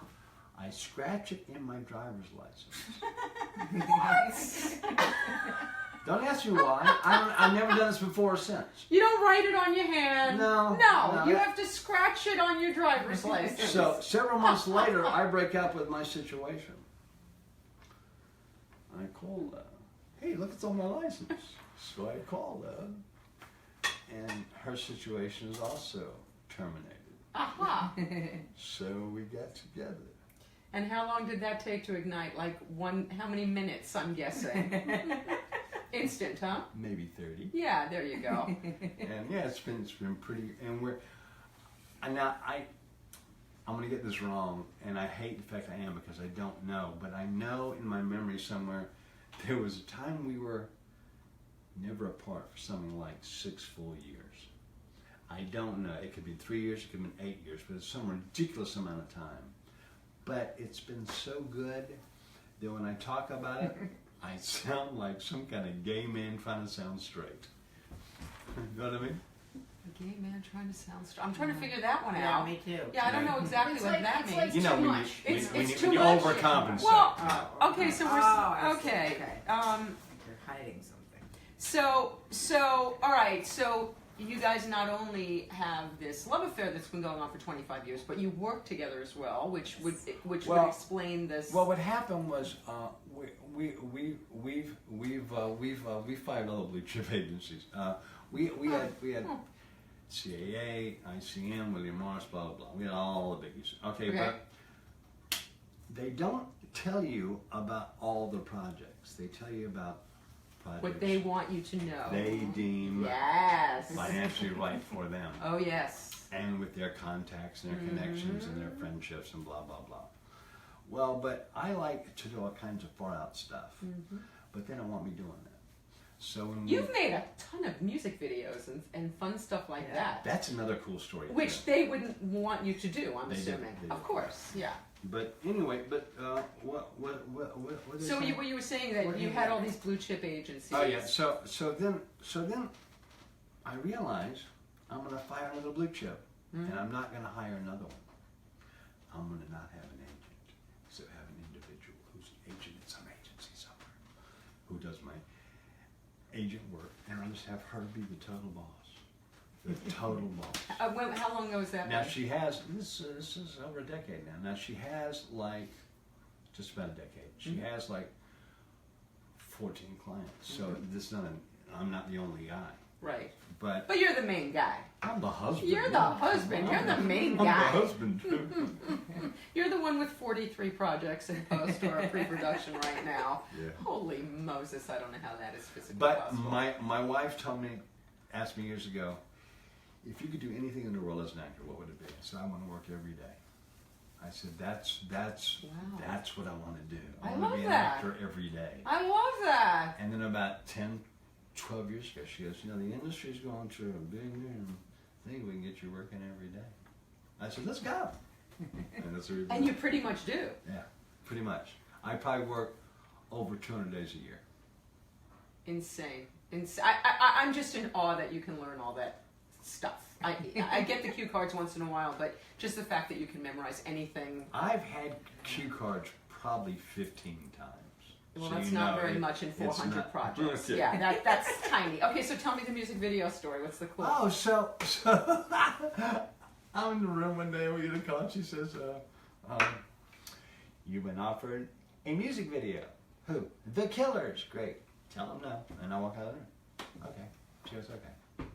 scratch it in my driver's license. Don't ask me why. I've never done this before or since. You don't write it on your hand. No, You have to scratch it on your driver's license. So several months later, I break up with my situation. I call her. Hey, look, it's on my license. So I call her, and her situation is also terminated. Aha. So we got together. And how long did that take to ignite? Like how many minutes, I'm guessing? Instant, huh? Maybe 30. Yeah, there you go. And yeah, it's been pretty. And now I'm gonna get this wrong, and I hate the fact I am because I don't know, but I know in my memory somewhere there was a time we were never apart for something like 6 full years. I don't know. It could be 3 years, it could have been 8 years, but it's some ridiculous amount of time. But it's been so good that when I talk about it, I sound like some kind of gay man trying to sound straight. You know what I mean? A gay man trying to sound straight. I'm trying to figure that one Yeah, out. me too. Yeah, I don't know exactly what that it's means. like You know, too when much. It's when too you much. overcompensate. Well, okay, so I we're see. okay. Okay. You're hiding something. So all right. So you guys not only have this love affair that's been going on for 25 years, but you work together as well, which would explain this. Well, what happened was we've fired other blue chip agencies. We had CAA, ICM, William Morris, blah blah blah. We had all the biggies. Okay, but they don't tell you about all the projects. They tell you about projects what they want you to know. they deem Yes. financially right for them. Oh yes. And with their contacts and their connections and their friendships and blah blah blah. Well, but I like to do all kinds of far out stuff, but they don't want me doing that. So when You've made a ton of music videos and fun stuff like that, that's another cool story. which too. they wouldn't want you to do. I'm They did, assuming, they of did. course, yeah. But anyway, what is So that? you were saying that What do you you had mean? all these blue chip agencies. Oh yeah. So then I realized I'm gonna fire another blue chip, and I'm not gonna hire another one. I'm gonna not have an agent, so have an individual who's an agent at some agency somewhere, who does my agent work, and I'll just have her be the total boss. The total boss. How long ago was that? Now been? she has this is over a decade now. Now she has like just about a decade. She has like 14 clients. So this is not I'm not the only guy. Right. But But you're the main guy. I'm the husband. You're the husband. You're the main guy. I'm the husband too. You're the one with 43 projects in post or pre-production right now. Yeah. Holy Moses, I don't know how that is physically But possible. my wife asked me years ago, if you could do anything in the world as an actor, what would it be? I said, I want to work every day. I said, that's what I want to do. I want to be an actor every day. I love that. And then about 10, 12 years ago, she goes, the industry's going through a big thing. We can get you working every day. I said, let's go. And that's what we did. And you pretty much do. Yeah, pretty much. I probably work over 200 days a year. Insane. I'm just in awe that you can learn all that stuff. I get the cue cards once in a while, but just the fact that you can memorize anything. I've had cue cards probably 15 times. Well, so that's not very much in 400 projects. Okay. Yeah, that's tiny. Okay, so tell me the music video story. What's the clue? Oh, so I'm in the room one day and we get a call and she says, you've been offered a music video. Who? The Killers. Great. Tell them no. And I walk out of the room. Okay. She goes, okay.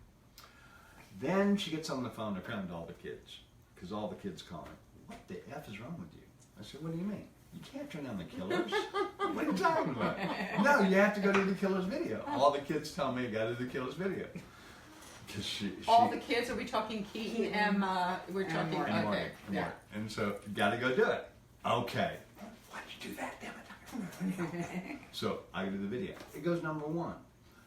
Then she gets on the phone to friend all the kids. Because all the kids call her. What the F is wrong with you? I said, what do you mean? You can't turn down the Killers. What are you talking about? No, you have to go to the Killers video. All the kids tell me I got to do the Killers video. All the kids? Are we talking Keaton, Emma? We're talking, Morgan. okay. Yeah. And so, got to go do it. Okay. Why'd you do that, damn it? So, I do the video. It goes number 1.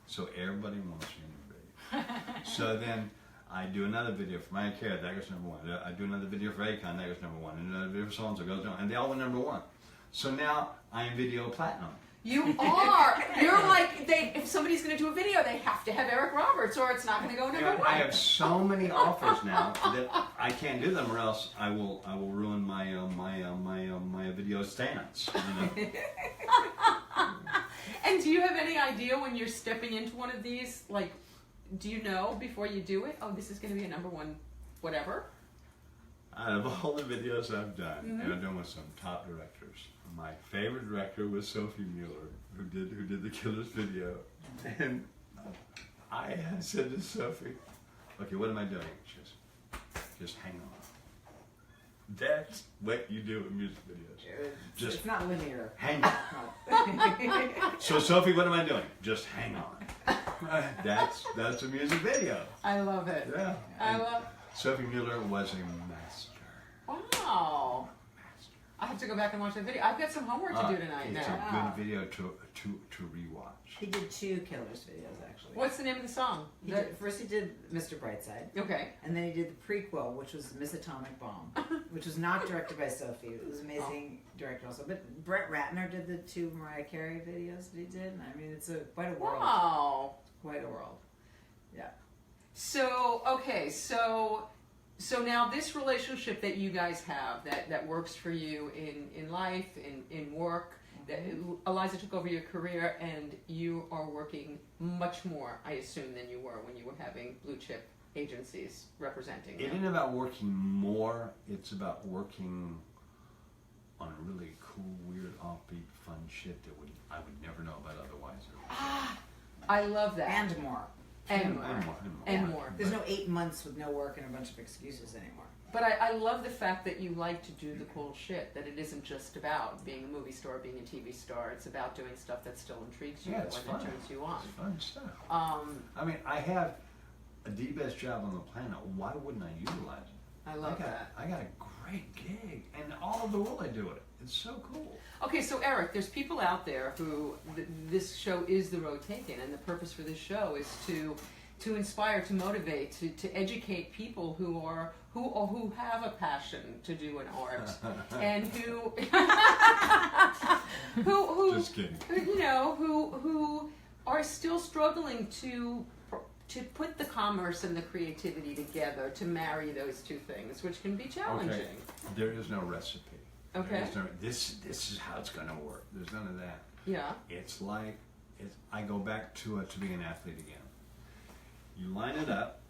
So, everybody wants me in the video. So then, I do another video for Mariah Carey, that goes number 1. I do another video for Akon, that goes number 1. And another video for so-and-so goes number 1. And they all went number 1. So now, I am video platinum. You are. You're like, if somebody's going to do a video, they have to have Eric Roberts or it's not going to go number 1. I have so many offers now that I can't do them, or else I will ruin my video stance. You know? And do you have any idea when you're stepping into one of these, like, do you know before you do it, oh, this is going to be a number 1 whatever? Out of all the videos I've done, and I've done with some top directors, my favorite director was Sophie Mueller, who did the Killers video. And I had said to Sophie, okay, what am I doing? She goes, just hang on. That's what you do in music videos. It's not linear. Hang on. So Sophie, what am I doing? Just hang on. That's a music video. I love it. Yeah. I love. Sophie Mueller was a master. Wow. I have to go back and watch that video. I've got some homework to do tonight It's now. a good video to rewatch. He did 2 Killers videos, actually. What's the name of the song? First he did Mr. Brightside. Okay. And then he did the prequel, which was Miss Atomic Bomb, which was not directed by Sophie. It was amazing director also. But Brett Ratner did the 2 Mariah Carey videos that he did. I mean, it's quite a world. Wow. Quite a world. Yeah. So, okay, so now this relationship that you guys have that works for you in life, in work, that Eliza took over your career and you are working much more, I assume, than you were when you were having blue chip agencies representing you. It ain't about working more, it's about working on really cool, weird, offbeat, fun shit that I would never know about otherwise. I love that. And more. And more. And more. There's no 8 months with no work and a bunch of excuses anymore. But I love the fact that you like to do the cool shit, that it isn't just about being a movie star, being a TV star. It's about doing stuff that still intrigues you, Yeah, the it's one that fun. turns you on. It's fun stuff. I mean, I have the best job on the planet. Why wouldn't I utilize it? I love that. I got a great gig, and all over the world I do it. It's so cool. Okay, so Eric, there's people out there who this show is the road taken, and the purpose for this show is to inspire, to motivate, to educate people who have a passion to do an art, and who Just kidding. who are still struggling to put the commerce and the creativity together, to marry those two things, which can be challenging. Okay. There is no recipe. Okay. There is no, this is how it's going to work. There's none of that. Yeah. It's like I go back to being an athlete again. You line it up,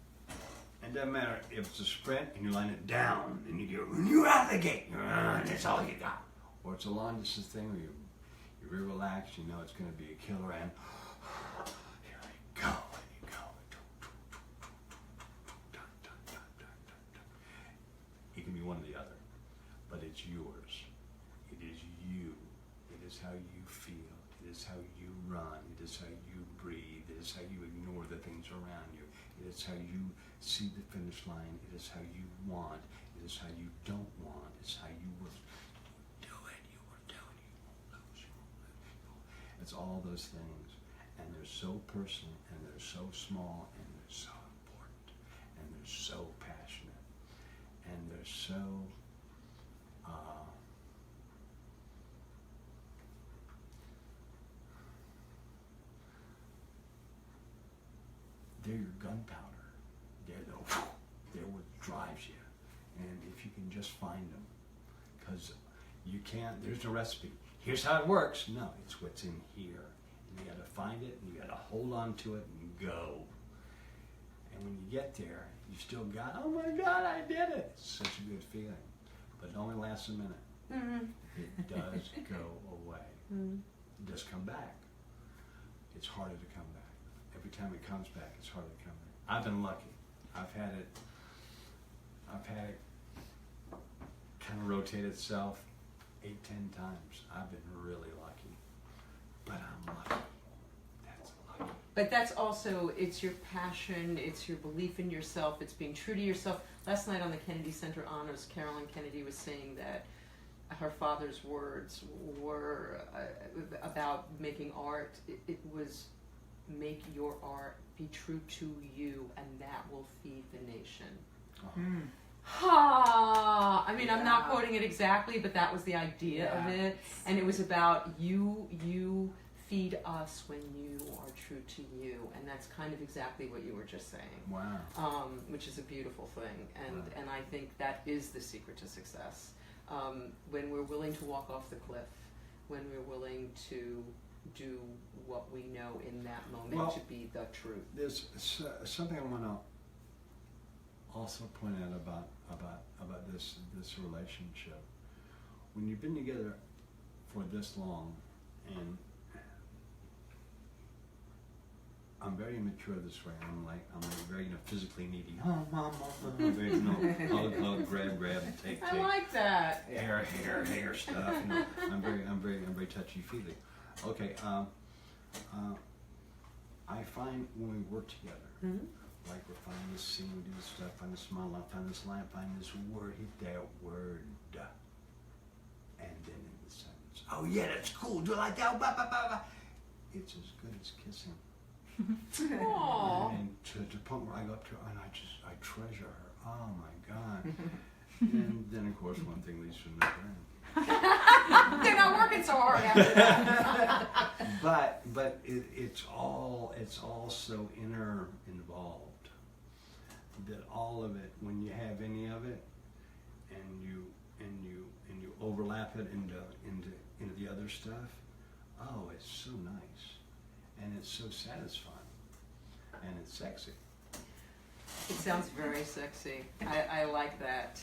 and it doesn't matter if it's a sprint and you line it down and you're out the gate, and that's all you got. Or it's a long distance thing where you're very relaxed, you know it's going to be a killer, and here I go, and you go. one or the other, but it's yours. It is you. It is how you feel. It is how you run. It is how you breathe. It is how you ignore the things around you. It is how you see the finish line. It is how you want. It is how you don't want. It's how you will do it. You will do it. You won't lose. You won't lose. It's all those things. And they're so personal, and they're so small, and they're so important, and they're so passionate, and they're so they're your gunpowder. They're what drives you. And if you can just find them, because you can't, there's no recipe. Here's how it works. No, it's what's in here. And you got to find it, and you got to hold on to it and go. And when you get there, you still got, oh my God, I did it. It's such a good feeling. But it only lasts a minute. Mm-hmm. It does go away. Mm-hmm. It does come back. It's harder to come back. Every time it comes back, it's harder to come back. I've been lucky. I've had it kind of rotate itself 8-10 times. I've been really lucky. But I'm lucky. That's lucky. But that's also, it's your passion, it's your belief in yourself, it's being true to yourself. Last night on the Kennedy Center Honors, Carolyn Kennedy was saying that her father's words were about making art. It was, make your art, be true to you, and that will feed the nation. Ha! I mean, I'm not quoting it exactly, but that was the idea of it. And it was about you feed us when you are true to you. And that's kind of exactly what you were just saying. Wow. Which is a beautiful thing. And I think that is the secret to success. When we're willing to walk off the cliff, when we're willing to do what we know in that moment to be the truth. There's something I want to also point out about this relationship. When you've been together for this long, and I'm very immature this way. I'm like very physically needy. Oh, mom, very hug, grab, take. I like that. Hair stuff. I'm very touchy feely. Okay. I find when we work together, like we're finding this scene, we do this stuff, find this smile, find this line, find this word, hit that word, and then in the sentence, oh yeah, that's cool, do it like that, blah, blah, blah, blah. It's as good as kissing. Aww. And to the point where I go up to her and I treasure her. Oh my God. And then of course one thing leads to another. They're not working so hard after that. But it's all so involved that all of it, when you have any of it, and you overlap it into the other stuff, oh, it's so nice, and it's so satisfying, and it's sexy. It sounds very sexy. I like that.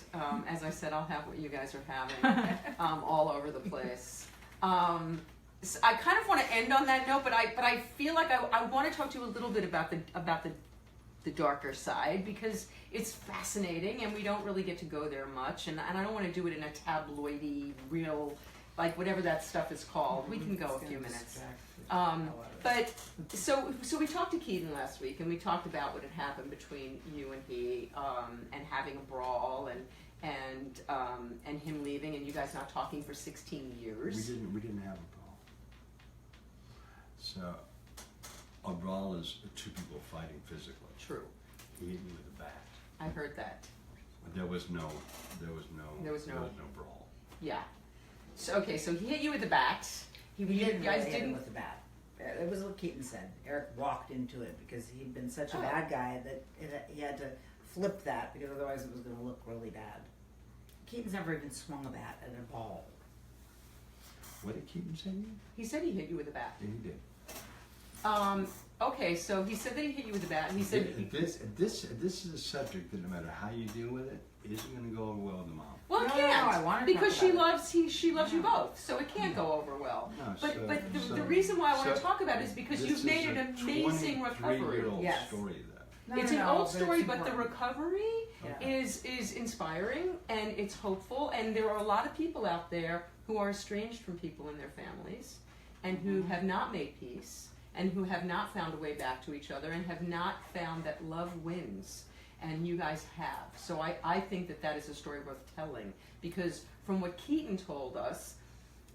As I said, I'll have what you guys are having all over the place. So I kind of want to end on that note, but I feel like I want to talk to you a little bit about the darker side, because it's fascinating and we don't really get to go there much, and I don't want to do it in a tabloidy, real, like whatever that stuff is called. We can go a few minutes. But so we talked to Keaton last week, and we talked about what had happened between you and he, and having a brawl, and him leaving, and you guys not talking for 16 years. We didn't have a brawl. So a brawl is two people fighting physically. True. He hit me with a bat. I heard that. There was no brawl. Yeah. So okay, so he hit you with the bat. He didn't really hit him with the bat. It was what Keaton said. Eric walked into it because he'd been such a bad guy that he had to flip that, because otherwise it was going to look really bad. Keaton's never even swung a bat at a ball. What did Keaton say? He said he hit you with a bat. Yeah, he did. Okay, so he said that he hit you with a bat, and he said this is a subject that no matter how you deal with it, isn't going to go over well with the mom. Well, it can't, because she loves you both, so it can't go over well. No, but the reason why I want to talk about it is because you've made an amazing recovery. This is a 23-year-old story, though. It's an old story, but the important. recovery Yeah. is inspiring and it's hopeful. And there are a lot of people out there who are estranged from people in their families and who have not made peace and who have not found a way back to each other and have not found that love wins. And you guys have. So I think that is a story worth telling, because from what Keaton told us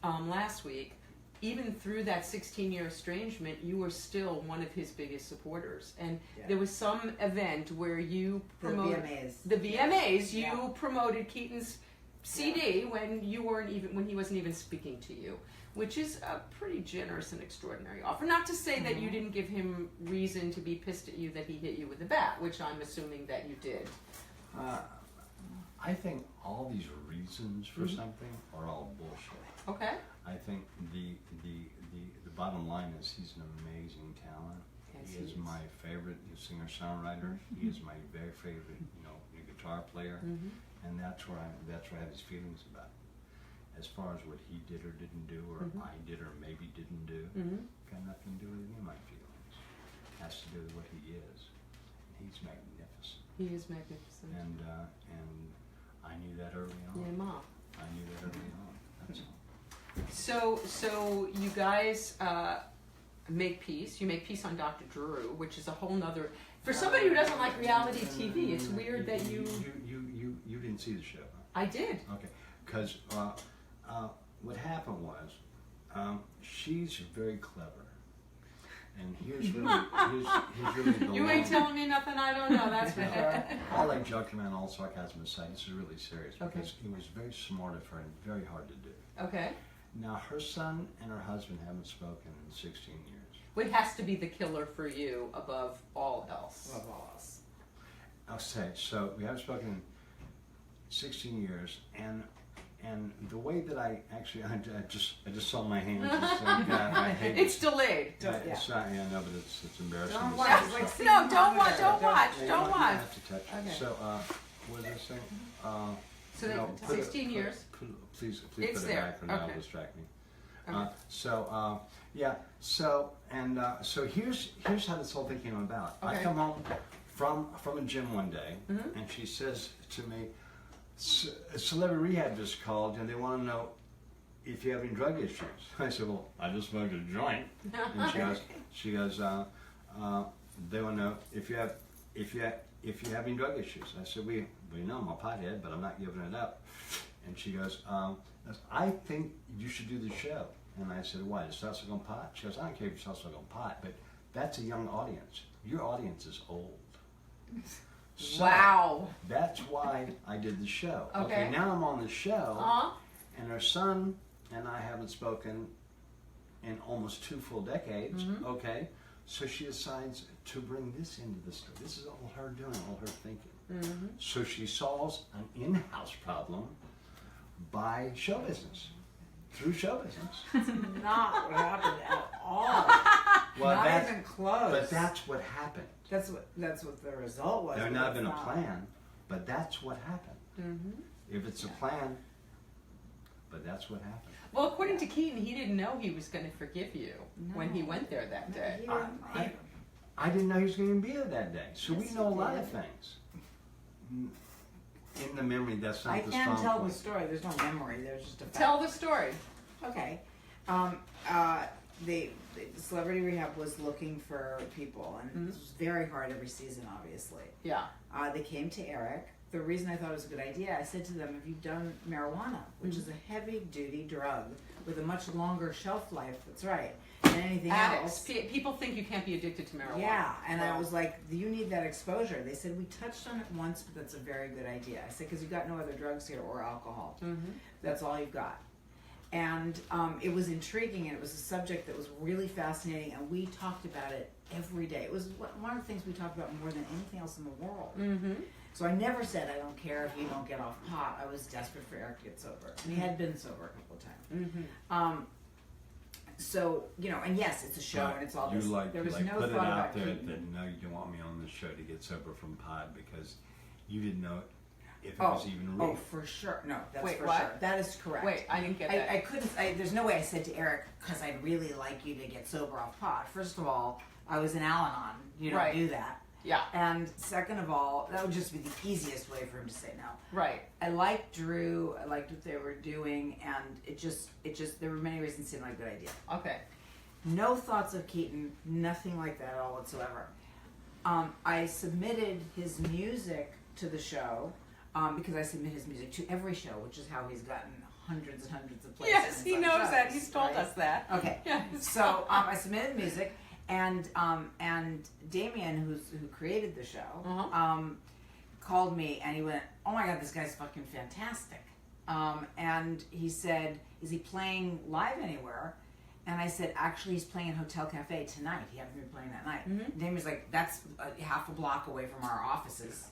last week, even through that 16-year estrangement, you were still one of his biggest supporters. And there was some event where you promoted the VMAs. You promoted Keaton's CD when he wasn't even speaking to you, which is a pretty generous and extraordinary offer. Not to say that you didn't give him reason to be pissed at you that he hit you with a bat, which I'm assuming that you did. I think all these reasons for something are all bullshit. Okay. I think the bottom line is he's an amazing talent. Yes, He is my favorite singer-songwriter. He is my very favorite, guitar player, and that's where I have his feelings about. As far as what he did or didn't do, or I did or maybe didn't do, got nothing to do with any of my feelings. It has to do with what he is. He's magnificent. He is magnificent. And I knew that early on. Yeah, Ma. I knew that early on. That's all. So you guys make peace. You make peace on Dr. Drew, which is a whole nother. For somebody who doesn't like reality TV, it's weird that you didn't see the show. Huh? I did. Okay, because what happened was she's very clever, and here's really the You ain't telling me nothing I don't know. That's for sure. all like joking around, all sarcasm aside, this is really serious because it was very smart of her and very hard to do. Okay. Now her son and her husband haven't spoken in 16 years. What has to be the killer for you above all else? Above all else. I'll say so. We haven't spoken in 16 years, and the way that I just saw my hands. I hate It's delayed. It's not, no, but it's embarrassing. Don't to watch. say. It's like seeing No, don't watch. monitor. Don't watch. You Don't watch. have to touch it. Okay. So, what was I saying? So they- 16 years. Please It's put it there. back, or that'll Okay. distract me. Okay. So here's how this whole thing came about. I Okay. come home from a gym one day, and she says to me, "Celebrity Rehab just called, and they want to know if you have any drug issues." I said, "Well, I just smoked a joint." And she goes, "They want to know if you have any drug issues." I said, "We know I'm a pothead, but I'm not giving it up." And she goes, "I think you should do the show." And I said, "Why? Is Fosse on pot?" She goes, "I don't care if you're Fosse on pot, but that's a young audience. Your audience is old." So Wow. that's why I did the show. Okay. Now I'm on the show, Uh-huh. and her son and I haven't spoken in almost 2 full decades. Okay, so she decides to bring this into the story. This is all her doing, all her thinking. So she solves an in-house problem by show business, through show business. Not what happened at all. Well, Not even close. But that's what happened. That's what the result was. There but not it's been a not. plan, but that's what happened. If it's a plan, but that's what happened. Well, according to Keaton, he didn't know he was going to forgive you when he went there that day. He didn't- I didn't know he was going to be there that day. So Yes, we know a he lot did. of things. In the memory, that's not I the can strong tell point. the story. There's no memory. There's just a fact. Tell the story. Okay. The Celebrity Rehab was looking for people, and it was very hard every season, obviously. Yeah. They came to Eric. The reason I thought it was a good idea, I said to them, "Have you done marijuana, which is a heavy-duty drug with a much longer shelf life? That's right. Than anything Addicts. else." People think you can't be addicted to marijuana. Yeah, and I Well, was like, "You need that exposure." They said, "We touched on it once, but that's a very good idea." I said, "Because you got no other drugs here or alcohol. That's all you've got." And it was intriguing, and it was a subject that was really fascinating, and we talked about it every day. It was one of the things we talked about more than anything else in the world. So I never said, "I don't care if you don't get off pot." I was desperate for Eric to get sober. And he had been sober a couple of times. So, and yes, it's a show, But and it's all you this. like, There was like no put it thought out about there Keaton. that no, you don't want me on the show to get sober from pot because you didn't know if it was even real. Oh, for sure. No, that's Wait, for what? sure. That is correct. Wait, I didn't get that. I couldn't. There's no way I said to Eric, "Because I'd really like you to get sober off pot." First of all, I was in Al-Anon. You don't Right. do that. Yeah. And second of all, that would just be the easiest way for him to say no. Right. I liked Drew. I liked what they were doing, and it just there were many reasons it seemed like a good idea. Okay. No thoughts of Keaton, nothing like that at all whatsoever. I submitted his music to the show because I submit his music to every show, which is how he's gotten hundreds and hundreds of places. Yes, he knows shows, that. He's told right? us that. Okay. Yeah. So I submitted music, and Damien, who created the show, called me and he went, "Oh my God, this guy's fucking fantastic." And he said, "Is he playing live anywhere?" And I said, "Actually, he's playing at Hotel Cafe tonight. He happened to be playing that night." Mm-hmm. Damien's like, "That's half a block away from our offices.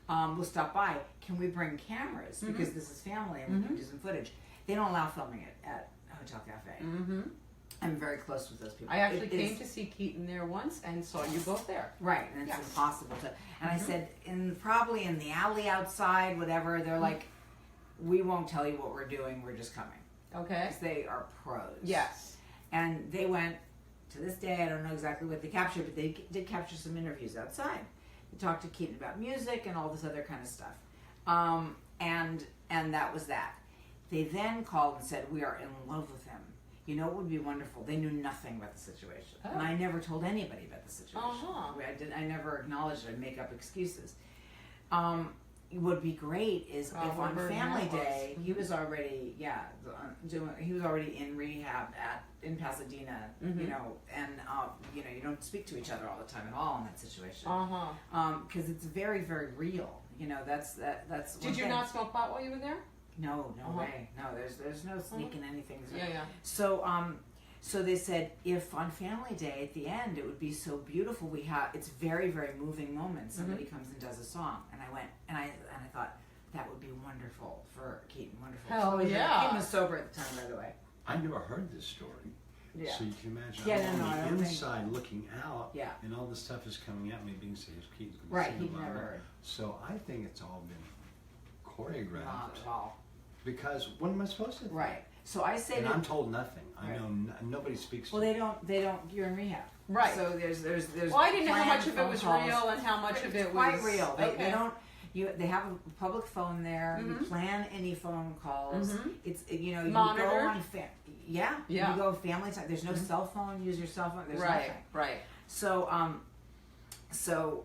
We'll stop by. Can we bring cameras? Because this is family and we can do some footage." They don't allow filming it at Hotel Cafe. Mm-hmm. I'm very close with those people. I actually came to see Keaton there once and saw you both there. Right, and it's impossible to. And I said, probably in the alley outside, whatever. They're like, "We won't tell you what we're doing. We're just coming." Okay. Because they are pros. Yes. And they went. To this day, I don't know exactly what they captured, but they did capture some interviews outside. They talked to Keaton about music and all this other kind of stuff. And that was that. They then called and said, "We are in love with him. You know, it would be wonderful." They knew nothing about the situation. Oh. And I never told anybody about the situation. I never acknowledged it. I'd make up excuses. What would be great is if on Family Day, he was already, he was already in rehab in Pasadena, you know, and, you know, you don't speak to each other all the time at all in that situation. Because it's very, very real. You know, that's Did you not smoke pot while you were there? No way. No, there's no sneaking anything. Yeah. So they said, if on Family Day at the end it would be so beautiful, it's very, very moving moments. Somebody comes and does a song, and I went and I thought that would be wonderful for Keaton. Wonderful. Hell yeah. Keaton was sober at the time, by the way. I never heard this story. Yeah. So you can imagine I'm on the inside looking out, Yeah. and all this stuff is coming at me, being serious. Keaton's going to Right, sing he'd about never it. heard. So I think it's all been choreographed. Not at all. Because what am I supposed to think? Right. So I say And that. I'm told nothing. I Right. know nobody speaks. Well, to they don't. You're in rehab. Right. So there's. Well, I didn't know how planned much of it phone was calls. real and how much of it was Quite real. They okay. don't. They have a public phone there. You plan any phone calls. It's you know you Monitored? go on Yeah. You go family time. There's no cell phone. Use your cell phone. There's nothing. Right. So so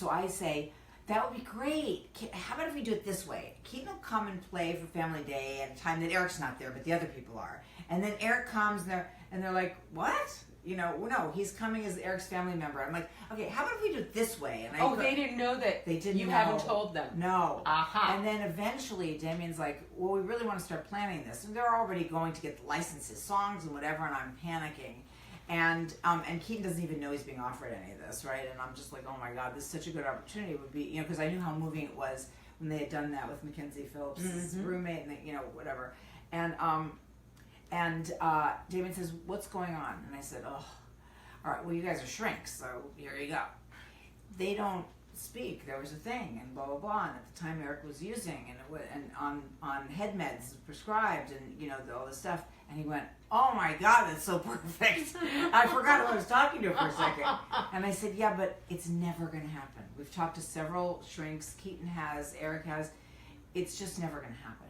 I say that would be great. How about if we do it this way? Keaton will come and play for Family Day at a time that Eric's not there, but the other people are. And then Eric comes and they're like, "What?" You know, no, he's coming as Eric's family member. I'm like, "Okay, how about if we do it this way?" And they didn't know that. They didn't. You know. haven't told them. No. Aha. And then eventually, Damien's like, "Well, we really want to start planning this." And they're already going to get the licenses, songs, and whatever. And I'm panicking. And Keaton doesn't even know he's being offered any of this, right? And I'm just like, "Oh my God, this is such a good opportunity." It would be, you know, because I knew how moving it was when they had done that with Mackenzie Phillips' roommate, and you know, whatever. And Damien says, "What's going on?" And I said, "Oh, all right. Well, you guys are shrinks, so here you go." They don't speak. There was a thing, and blah blah blah. And at the time, Eric was using and on head meds prescribed, and you know all this stuff. And he went, "Oh my God, that's so perfect." I forgot who I was talking to for a second. And I said, "Yeah, but it's never going to happen. We've talked to several shrinks. Keaton has, Eric has. It's just never going to happen."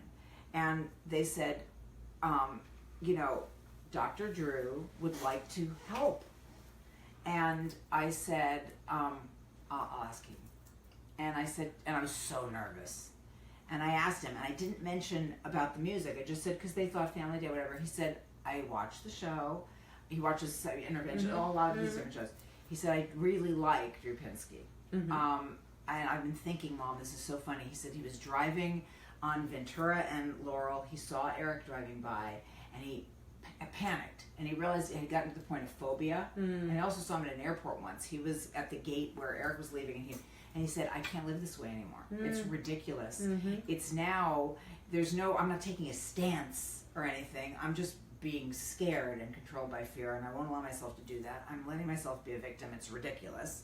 And they said, you know, Dr. Drew would like to help. And I said, I'll ask him. And I said, and I was so nervous. And I asked him, and I didn't mention about the music. I just said, because they thought Family Day, whatever. He said, "I watched the show." He watches Intervention, a lot of these different shows. He said, "I really like Drew Pinsky." And I've been thinking, "Mom, this is so funny." He said he was driving on Ventura and Laurel. He saw Eric driving by, and he panicked. And he realized he had gotten to the point of phobia. And I also saw him at an airport once. He was at the gate where Eric was leaving, and he said, "I can't live this way anymore. It's ridiculous. It's now, I'm not taking a stance or anything. I'm just being scared and controlled by fear, and I won't allow myself to do that. I'm letting myself be a victim. It's ridiculous.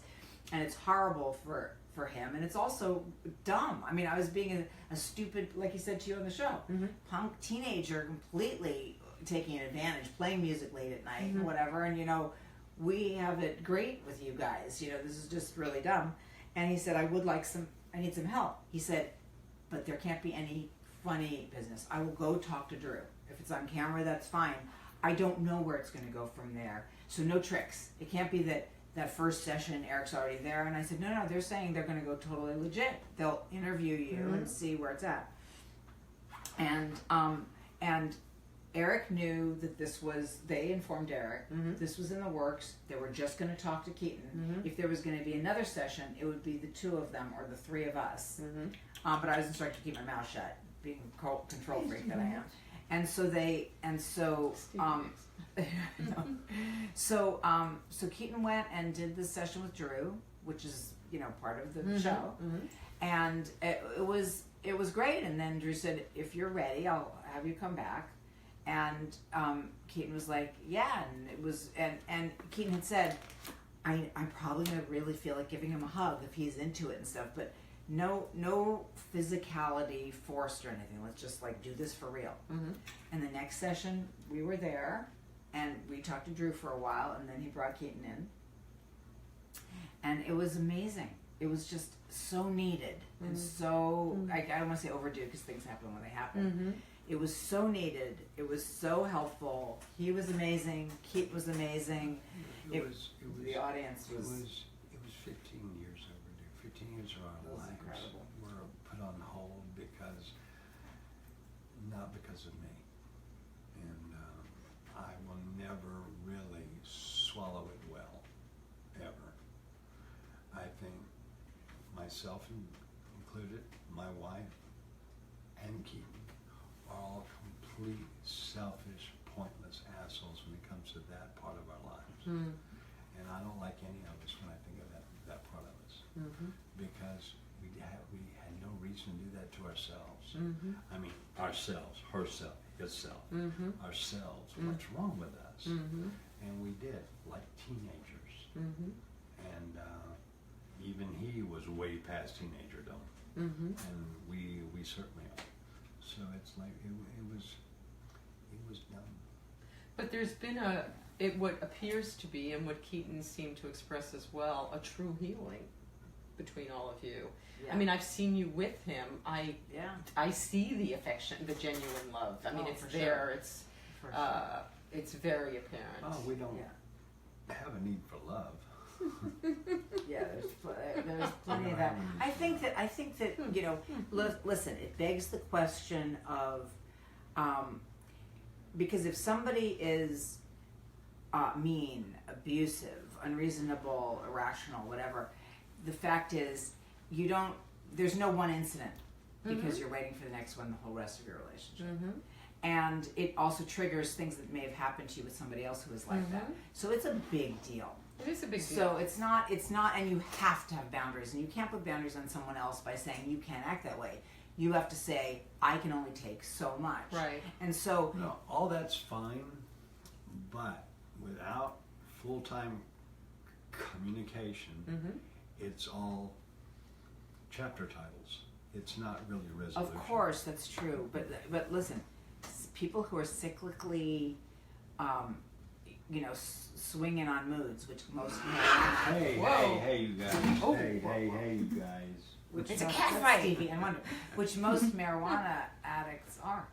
And it's horrible for him, and it's also dumb. I mean, I was being a stupid, like he said to you on the show, punk teenager, completely taking advantage, playing music late at night, whatever, and you know, we have it great with you guys. You know, this is just really dumb. And he said, I need some help. He said, but there can't be any funny business. I will go talk to Drew. If it's on camera, that's fine. I don't know where it's going to go from there. So no tricks. It can't be that first session, Eric's already there. And I said, no, they're saying they're going to go totally legit. They'll interview you and see where it's at. And Eric knew that they informed Eric, this was in the works. They were just going to talk to Keaton. If there was going to be another session, it would be the two of them or the three of us. But I was instructed to keep my mouth shut, being control freak that I am. So Keaton went and did the session with Drew, which is, you know, part of the show. And it was great. And then Drew said, if you're ready, I'll have you come back. And Keaton was like, yeah, and it was, and Keaton had said, I'm probably gonna really feel like giving him a hug if he's into it and stuff, but no physicality forced or anything. Let's just like do this for real. And the next session, we were there, and we talked to Drew for a while, and then he brought Keaton in, and it was amazing. It was just so needed and so I don't want to say overdue because things happen when they happen. It was so needed. It was so helpful. He was amazing. Keaton was amazing. The audience was. It was 15 years overdue. 15 years of our lives incredible. were put on hold not because of me. And I will never really swallow it well, ever. I think myself included, my wife, and Keaton are all complete, selfish, pointless assholes when it comes to that part of our lives. And I don't like any of us when I think of that part of us. Because we had no reason to do that to ourselves. I mean, ourselves, herself, himself, ourselves. What's wrong with us? And we did, like teenagers. And even he was way past teenagerdom. And we certainly are. So it's like it was dumb. But there's been what appears to be, and what Keaton seemed to express as well, a true healing between all of you. Yeah. I mean, I've seen you with him. I see the affection, the genuine love. I mean, it's there. Sure. It's very apparent. Oh, we don't have a need for love. There's plenty of that. I think that you know. Listen, it begs the question of because if somebody is mean, abusive, unreasonable, irrational, whatever, the fact is there's no one incident because you're waiting for the next one the whole rest of your relationship. And it also triggers things that may have happened to you with somebody else who was like that. So it's a big deal. It is a big deal. So it's not, and you have to have boundaries, and you can't put boundaries on someone else by saying you can't act that way. You have to say, I can only take so much. Right. And so... No, all that's fine, but without full-time communication, it's all chapter titles. It's not really a resolution. Of course, that's true. But listen, people who are cyclically... swinging on moods, which most Hey, you guys. Hey, you guys. It's a cat fight, Stevie. I wonder which most marijuana addicts are.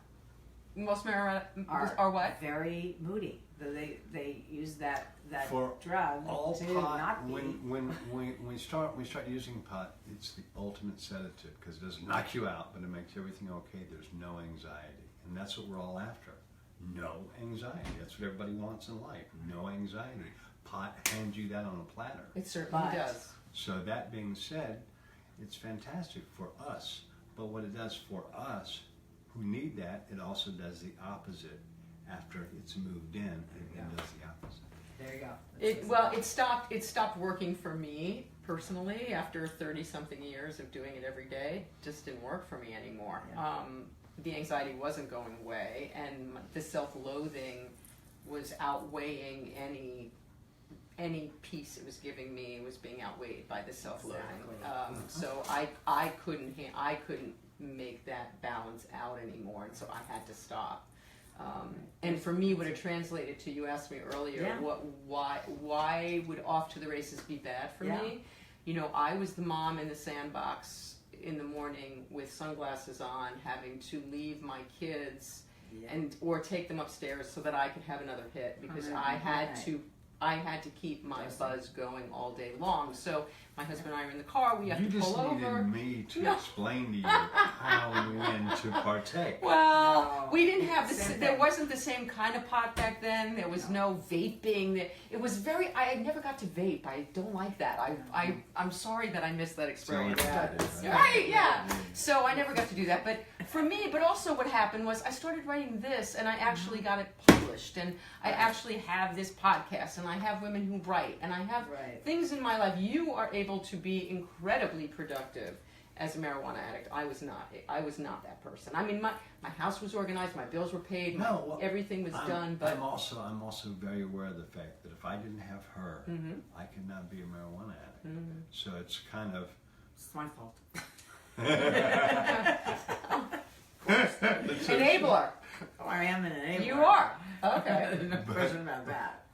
Most marijuana are what? Very moody. They use that For drug all to pot, not be. when we start using pot, it's the ultimate sedative because it doesn't knock you out, but it makes everything okay. There's no anxiety, and that's what we're all after. No anxiety. That's what everybody wants in life. No anxiety. Pot hands you that on a platter. It certainly does. So that being said, it's fantastic for us. But what it does for us who need that, it also does the opposite. After it's moved in, it does the opposite. There you go. It stopped working for me personally after 30-something years of doing it every day. It just didn't work for me anymore. Yeah. The anxiety wasn't going away, and the self-loathing was outweighing any peace it was giving me. Was being outweighed by the self-loathing. Exactly. So I couldn't make that balance out anymore, and so I had to stop. And for me, what it translated to, you asked me earlier, Yeah. why would off to the races be bad for me? You know, I was the mom in the sandbox in the morning with sunglasses on, having to leave my kids or take them upstairs so that I could have another hit, because I had to keep my buzz going all day long. So my husband and I are in the car. We have to pull over. You just needed me to explain to you how and when to partake. Well, we didn't have there wasn't the same kind of pot back then. There was no vaping. It was I never got to vape. I don't like that. I'm sorry that I missed that experience. Right, yeah. So I never got to do that. But for me, but also what happened was I started writing this, and I actually got it published, and I actually have this podcast, and I have women who write, and I have things in my life. You are able to be incredibly productive as a marijuana addict. I was not that person. I mean, my house was organized, my bills were paid, everything was done. But I'm also very aware of the fact that if I didn't have her, I could not be a marijuana addict. So it's kind of It's my fault. Enabler. Oh, I am an enabler. You are. Okay. No question about that.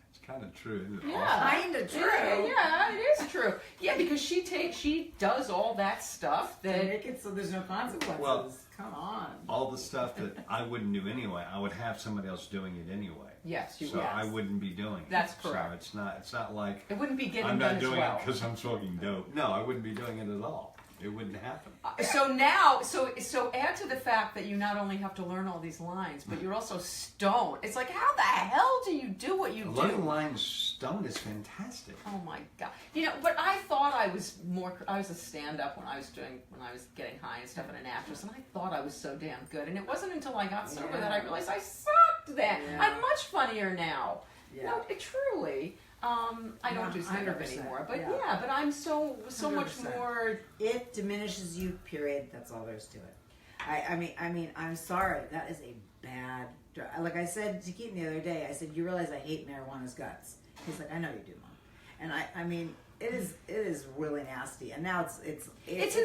it's kind of true, isn't it? Yeah. Kind of true. Yeah, it is true. Yeah, because she does all that stuff that Make it so there's no consequences. Well, come on. All the stuff that I wouldn't do anyway, I would have somebody else doing it anyway. Yes, you so would. I wouldn't be doing it. That's correct. So it's not like it wouldn't be getting I'm done not as doing well. it because I'm smoking dope. No, I wouldn't be doing it at all. It wouldn't happen. So now, so add to the fact that you not only have to learn all these lines, but you're also stoned. It's like, how the hell do you do what you do? Learning lines stoned is fantastic. Oh my God! You know, but I thought I was a stand-up when I was getting high and stuff, and an actress, and I thought I was so damn good. And it wasn't until I got sober that I realized I sucked then. Yeah. I'm much funnier now. Yeah. No, truly. I don't do stand-up 100%, anymore, but but I'm so much 100%. more. It diminishes you, period. That's all there is to it. I mean, I'm sorry. That is a bad drug. Like I said to Keaton the other day, I said, you realize I hate marijuana's guts. He's like, I know you do, Mom. And I mean, it is really nasty. And now it's It's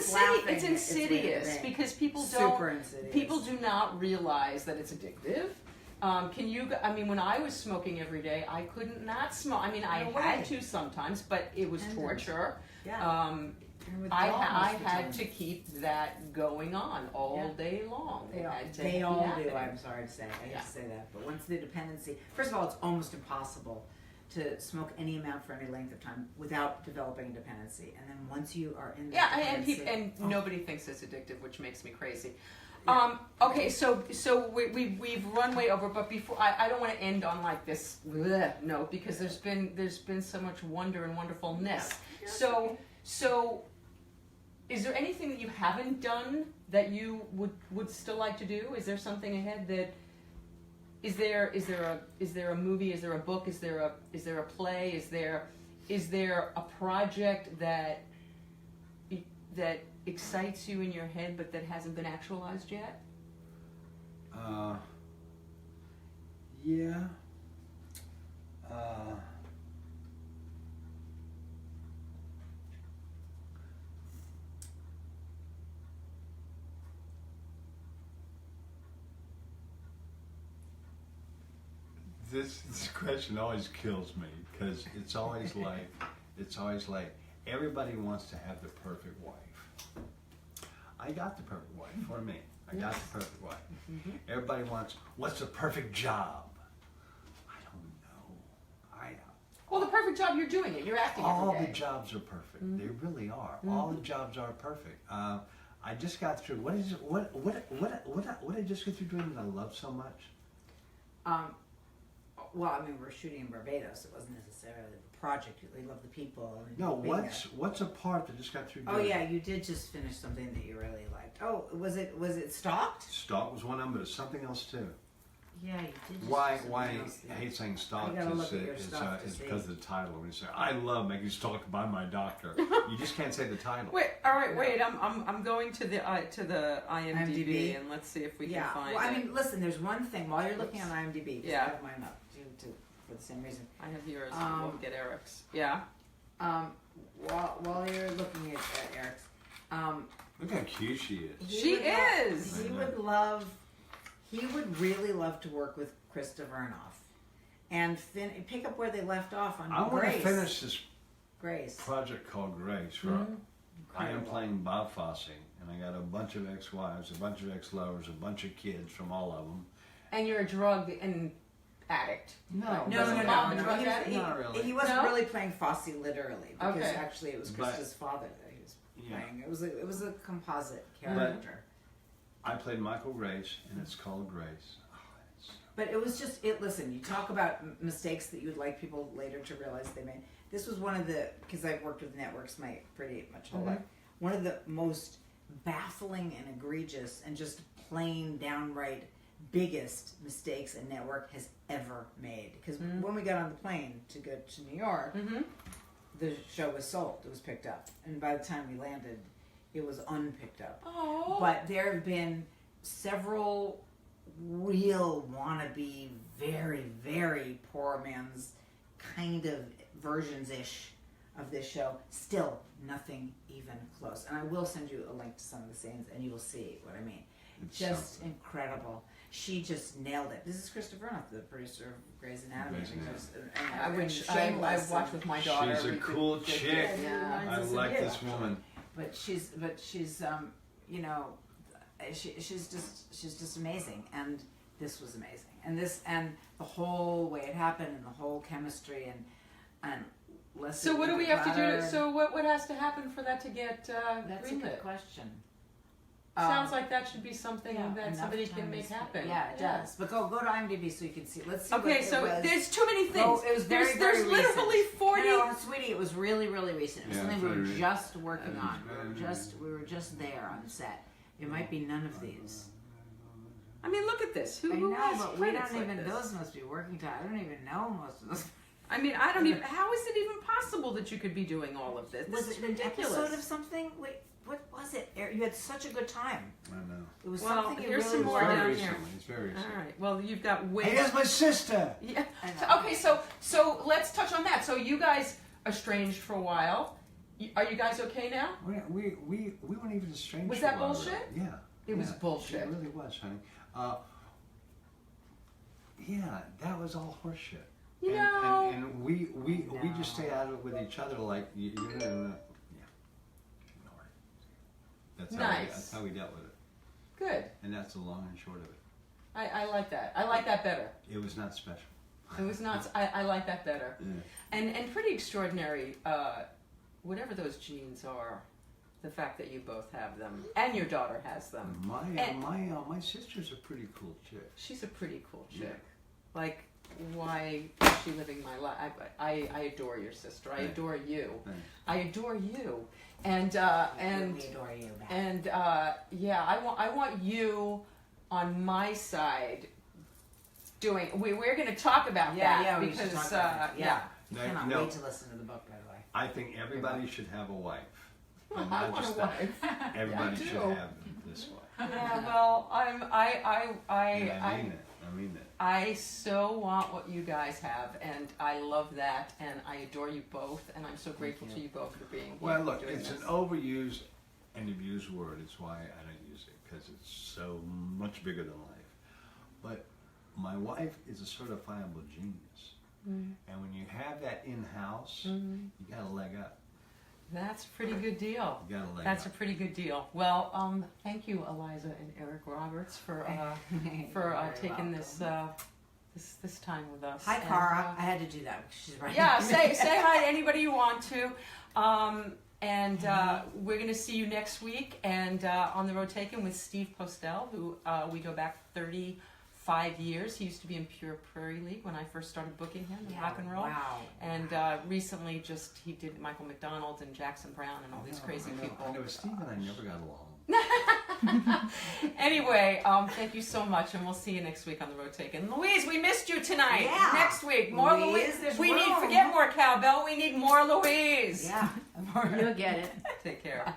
insidious because people Super insidious. People do not realize that it's addictive. When I was smoking every day, I couldn't not smoke. I mean, I had to sometimes, but it was torture. Yeah. I had to keep that going on all day long. They all do, I'm sorry to say. I hate to say that. But once the dependency, first of all, it's almost impossible to smoke any amount for any length of time without developing a dependency. And then once you are in the dependency... Nobody thinks it's addictive, which makes me crazy. Okay, so we've run way over, but before I don't want to end on like this note because there's been so much wonder and wonderfulness. Yeah. So is there anything that you haven't done that you would still like to do? Is there something ahead that is there a movie? Is there a book? Is there a play? Is there a project that excites you in your head but that hasn't been actualized yet? Yeah. This question always kills me because it's always like everybody wants to have the perfect wife. I got the perfect wife for me. I got the perfect wife. Mm-hmm. Everybody wants, what's the perfect job? I don't know. Well, the perfect job, you're doing it. You're acting all every day. the jobs are perfect. Mm-hmm. They really are. Mm-hmm. All the jobs are perfect. I just got through. What I just get through doing that I love so much? Well, I mean, we're shooting in Barbados. It wasn't necessarily the project. We love the people. And No, being there. what's a part that just got through doing? Oh yeah, you did just finish something that you really liked. Oh, was it stalked? Stalk was one of them, but it's something else too. Yeah, you did. Just Why do something else, I hate saying stalked gotta is look at your stuff to because of the title. When you say I love making stalked by my doctor, you just can't say the title. Wait, all right, wait. I'm going to the IMDb and let's see if we can find it. Well, I mean, listen. There's one thing while you're looking on IMDb. I have mine up for the same reason. I have yours. We'll get Eric's. Yeah. While you're looking at Eric's, Look how cute she is. She is. He would love He would really love to work with Krista Vernoff and pick up where they left off on I want to Grace. finish this Grace. project called Grace. Where I am playing Bob Fosse, and I got a bunch of ex-wives, a bunch of ex-lovers, a bunch of kids from all of them. And you're a drug addict. No, Not really. He wasn't No? really playing Fosse literally because Okay. actually it was But- Krista's father that he was Yeah. playing. It was a composite character. I played Michael Grace, and it's called Grace. Oh, it's But it was just listen, you talk about mistakes that you'd like people later to realize they made. This was one of the, because I've worked with networks my pretty much whole life, one of the most baffling and egregious and just plain downright biggest mistakes a network has ever made. Because when we got on the plane to go to New York, the show was sold. It was picked up. And by the time we landed, it was unpicked up. Oh. But there have been several real wannabe, very, very poor man's kind of versions-ish of this show. Still nothing even close. And I will send you a link to some of the scenes and you will see what I mean. It's Just something. incredible. She just nailed it. This is Krista Vernoff, the producer of Grey's Anatomy. Grey's Anatomy. And I've watched with my daughter. She's a We cool could- chick. Yeah. I like this woman. But she's you know, she's just amazing, and this was amazing, and the whole way it happened, and the whole chemistry, and Leslie. So what do we have to do? Butter. So what has to happen for that to get That's a greenlit? good question. Sounds like that should be something that enough somebody time can make is- happen. Yeah, it does. But go to IMDb so you can see. Let's see. Okay, what so it was. there's too many things. Oh, it was very, there's very literally recent. 40. No, sweetie, it was really, really recent. It was Yeah, something we very were recent. just working on. very We were just there on set. It might be none of these. I mean, look at this. Who I know, has but we credits don't like even. this? Those must be working time. I don't even know most of those. I mean, I don't even. How is it even possible that you could be doing all of this? This Was is it an ridiculous. episode of something? Wait, what was it? You had such a good time. I know. It was Well, something you here's really some more loved. down Very here. recently. It's very recent. All right. Well, you've got way. Hey, that's my sister. Yeah. I know. Okay, so let's touch on that. So you guys estranged for a while. Are you guys okay now? We weren't even estranged. Was for a that while, bullshit? really. Yeah. It was Yeah, bullshit. It really was, honey. Yeah, that was all horseshit. You and, know. and we just stayed out of it with each other, like you know, yeah. Ignore it. That's how we dealt with it, Good. and that's the long and short of it. I like that. I like that better. It was not special. It was not. I like that better. Yeah. And pretty extraordinary. Whatever those genes are, the fact that you both have them and your daughter has them. My sister's a pretty cool chick. She's a pretty cool chick. Yeah. Like, why is she living my life? I adore your sister. I Thanks. adore you. Thanks. I adore you. And We adore you. Matt. and yeah, I want you on my side. We're going to talk about that we should because talk about it. Yeah. No, Cannot no. wait to listen to the book, by the way. I think everybody should have a wife. But I not want just a that. wife. Everybody I should do. have this wife. Yeah, well, I And I mean it. I mean it. I so want what you guys have, and I love that, and I adore you both, and I'm so grateful to you both for being here. Well, look, doing it's this. an overused and abused word. It's why I don't use it, because it's so much bigger than life. But my wife is a certifiable genius. And when you have that in-house, you got a leg up. That's a pretty good deal. You got a leg That's a up. pretty good deal. Well, thank you, Eliza and Eric Roberts, for taking this this time with us. Hi, And, Cara. I had to do that because she's right. yeah, say hi to anybody you want to. And we're going to see you next week and on the road taken with Steve Postel, who we go back 35 years. He used to be in Pure Prairie League when I first started booking him in rock and roll. Wow. And recently he did Michael McDonald and Jackson Brown and all these crazy people. I know Steve and I never got along. Anyway, thank you so much, and we'll see you next week on the road taken. Louise, we missed you tonight. Yeah. Next week, more Louise, Louise. there's We need room. forget more cowbell. We need more Louise. Yeah. You'll get it. Take care.